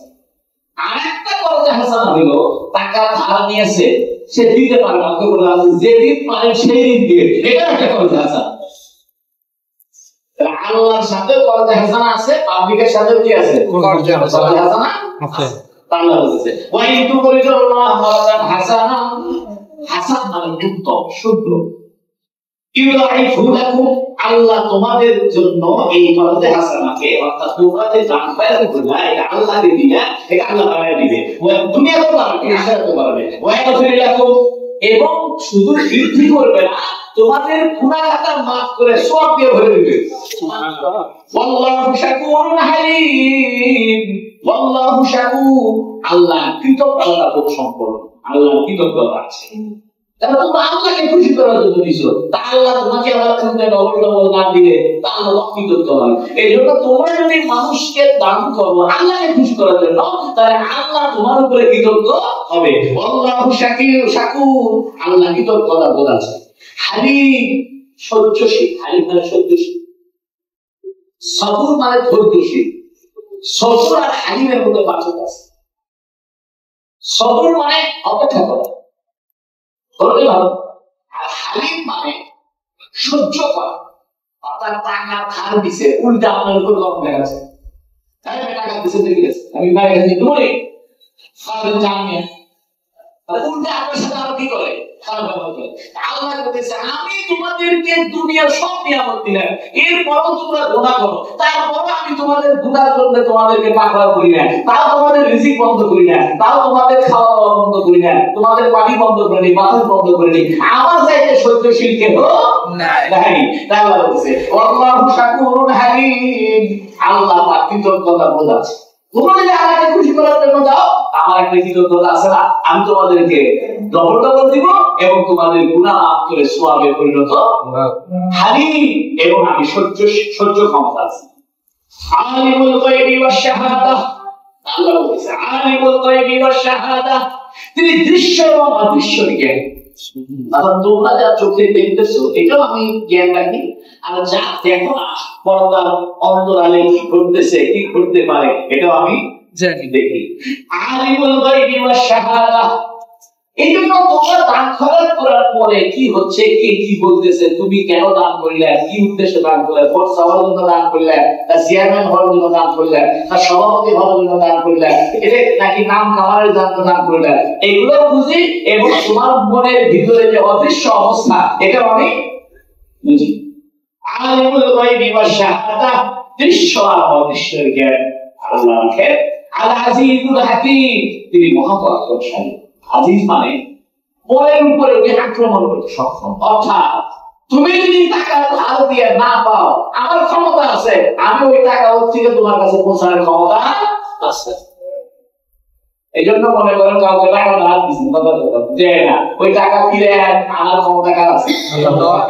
আরেকটা করাজে হাসানা হলো টাকা ধার নিয়েছে সে দিতে পারে না, যেদিন পারে সেই দিন দিয়ে, এটা একটা করাজে হাসানা। আল্লাহর সাথে করাজে হাসানা আছে, পাবলিকের সাথে কি আছে? করাজে হাসানা আছে। আল্লাহ বলেছে ওয়া ইনতু করিতুল্লাহ মারাতান হাসানা, হাসান মানে উত্তম শুদ্ধ। ইউদাইফু লাকুম, আল্লাহ তোমাদের জন্য এই করাজে হাসানাকে অর্থাৎ তোমাদের দান পাইলে বলা এটা আল্লাহকে দিবেন, এটা আল্লাহ বাড়ায় দিবে। ওয়া দুনিয়াতেও বাড়াবে আখিরাতেও বাড়াবে। ওয়া ইয়াগফির লাকুম, এবং শুধু বৃদ্ধি করবে না, তোমাদের গুনাহ খাতা মাফ করে সওয়াব দিয়ে ভরে দিবে। সুবহানাল্লাহ। ওয়াল্লাহু শাকুরুন হালিম, ওয়াল্লাহু শাকুর, আল্লাহ কৃতজ্ঞতা খুব সম্পন্ন, আল্লাহ কৃতজ্ঞতা আছে। তাহলে তোমরা আল্লাহকে খুশি করার জন্য দিছো, তা আল্লাহ তোমাকে আবার চিন্তা ডবল না দিলে তা আল্লাহ কৃতজ্ঞ হয়। এই জন্য তোমরা যদি মানুষকে দান করো আল্লাহকে খুশি করার জন্য, তাহলে আল্লাহ তোমার উপরে কৃতজ্ঞ হবে। আল্লাহু শাকুর, আল্লাহ কৃতজ্ঞতা বোধ আছে। হালিম সহ্যশীল, হালিম মানে সহ্যশীল, সবর মানে ধৈর্যশীল। সবর আর হালিমের মধ্যে পার্থক্য আছে। সবর মানে অপেক্ষা করা, ধরতে ভালো, আর হালিম মানে সহ্য করা। অর্থাৎ টাকা ধার দিছে, উল্টা আপনার উপর লোক দেখাচ্ছে, টাকা দিছে দেখে গেছে আমি বাইরে গেছি দৌড়ে সারাদিন জানিয়ে, উল্টা আপনার সাথে আরো কি করে, খারাপ ব্যবহার করে। আল্লাহ বলেছে আমি তোমাদেরকে দুনিয়ার সব নিয়ামত দিলাম, এরপরও তোমরা গুনাহ করো, তারপরও আমি তোমাদের গুনাহের জন্য তোমাদেরকে পাকড়াও করি না, তাও তোমাদের রিজিক বন্ধ করি না, তাও তোমাদের খাওয়া দাওয়া বন্ধ করি না, তোমাদের পানি বন্ধ করে নি, বাতাস বন্ধ করে নি, আমার চাইতে সহ্যশীল কেউ নাই। তাই আল্লাহ বলেছে আল্লাহু শাকুরুন হালিম, আল্লাহ পাক কৃতজ্ঞতা বোধ আছে। তোমরা যদি আল্লাহকে খুশি করার জন্য দাও, আমার একটা কৃতজ্ঞতা আছে না, আমি তোমাদেরকে ডবল ডবল দিব এবং তোমাদের গুনাহ মাফ করে সওয়াবে পরিণত হালিম, এবং আমি সহ্য ক্ষমতা আছে। আলিমুল গায়বি ওয়াশ শাহাদা, আল্লাহ বলেছে আলিমুল গায়বি ওয়াশ শাহাদা, তিনি দৃশ্য এবং অদৃশ্যের জ্ঞানী। আবার তোমরা যা চোখে দেখতেছো এটাও আমি জ্ঞান রাখি, আর যা দেখো না পর্দার অন্তরালে কি ঘটতেছে কি ঘটতে পারে এটাও আমি জানি দেখি। আলিমুল গায়বি ওয়াশ শাহাদা, এই জন্য তোমরা দান খরচ করার পরে কি হচ্ছে, কে কি বলতেছে, তুমি কেন দান করলে, কি উদ্দেশ্যে দান করলে, ফোর্স হওয়ার জন্য দান করলে, চেয়ারম্যান হওয়ার জন্য দান করলে, সভাপতি হওয়ার জন্য দান করলে, এটা নাকি নাম কামারের জন্য দান করলে, এগুলো বুঝি এবং তোমার মনের ভিতরে যে অদৃশ্য অবস্থা এটা আমি বুঝি। আলিমুল গায়বি ওয়াশ শাহাদা, দৃশ্য আর অদৃশ্যের জ্ঞান আল্লাহ রাখেন। আল আজিজুল হাকীম, তিনি মহাপরাক্রমশালী। আজিজ মানে পরের উপরে আক্রমণ করতে সক্ষম, অর্থাৎ তুমি যদি টাকা ধার দিয়ে না পাও, আমার ক্ষমতা আছে, আমি ওই টাকা ওর থেকে তোমার কাছে পৌঁছানোর ক্ষমতা আছে। এই জন্য মনে করেন কাউকে টাকা ধার দিচ্ছেন যে না ওই টাকা ফিরে আনার ক্ষমতা কার আছে?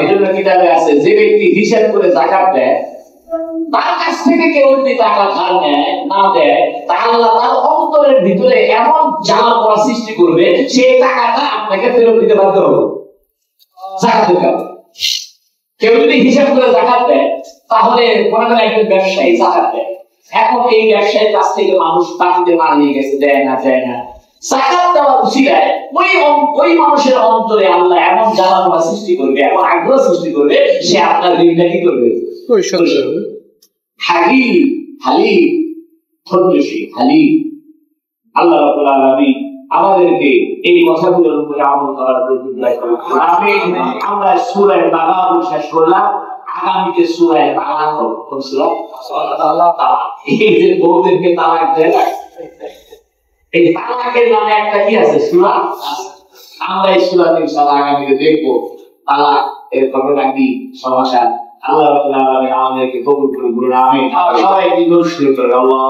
এই জন্য কিতাবে আছে যে ব্যক্তি হিসাব করে যাকাত দেয়, তার কাছ থেকে কেউ যদি টাকা ধার নেয় না দেয়, তাহলে তার অন্তরের ভিতরে এমন জ্বালা পোড়া সৃষ্টি করবে, সেই টাকাটা আপনাকে ফেরত দিতে বাধ্য হবে। যাকাতের কারণে কেউ যদি হিসাব করে যাকাত দেয়, তাহলে মনে করেন একজন ব্যবসায়ী যাকাত দেয়, এখন এই ব্যবসায়ীর কাছ থেকে মানুষ টাকা মাল নিয়ে গেছে, দেয় না যাকাত দেওয়ার উসিলায় ওই মানুষের অন্তরে আল্লাহ এমন জ্বালা পোড়া সৃষ্টি করবে, এমন আগ্রহ সৃষ্টি করবে, সে আপনার ঋণটা কি করবে? হালিম, হালিম ধৈর্যশীল, হালিম। আল্লাহ রাব্বুল আলামিন আমাদেরকে এই কথাগুলোর উপরে আমল করার তৌফিক দান করুন। আমিন। আমরা সূরা তাগাবুন শেষ করলাম, আগামীতে সূরা তালাক কোন সূরা? তালাক। এই যে বউদেরকে তালাক দেয়, এই তালাকের নামে একটা কি আছে সূরা, আমরা এই সূরাতে ইনশাআল্লাহ আগামীতে দেখব তালাক এর ঘটনা কি, সমাধান। আল্লাহ রাব্বুল আলামিন আমাদেরকে কবুল করুন। আমিন। সবাই কি দোয়া করুন। আল্লাহ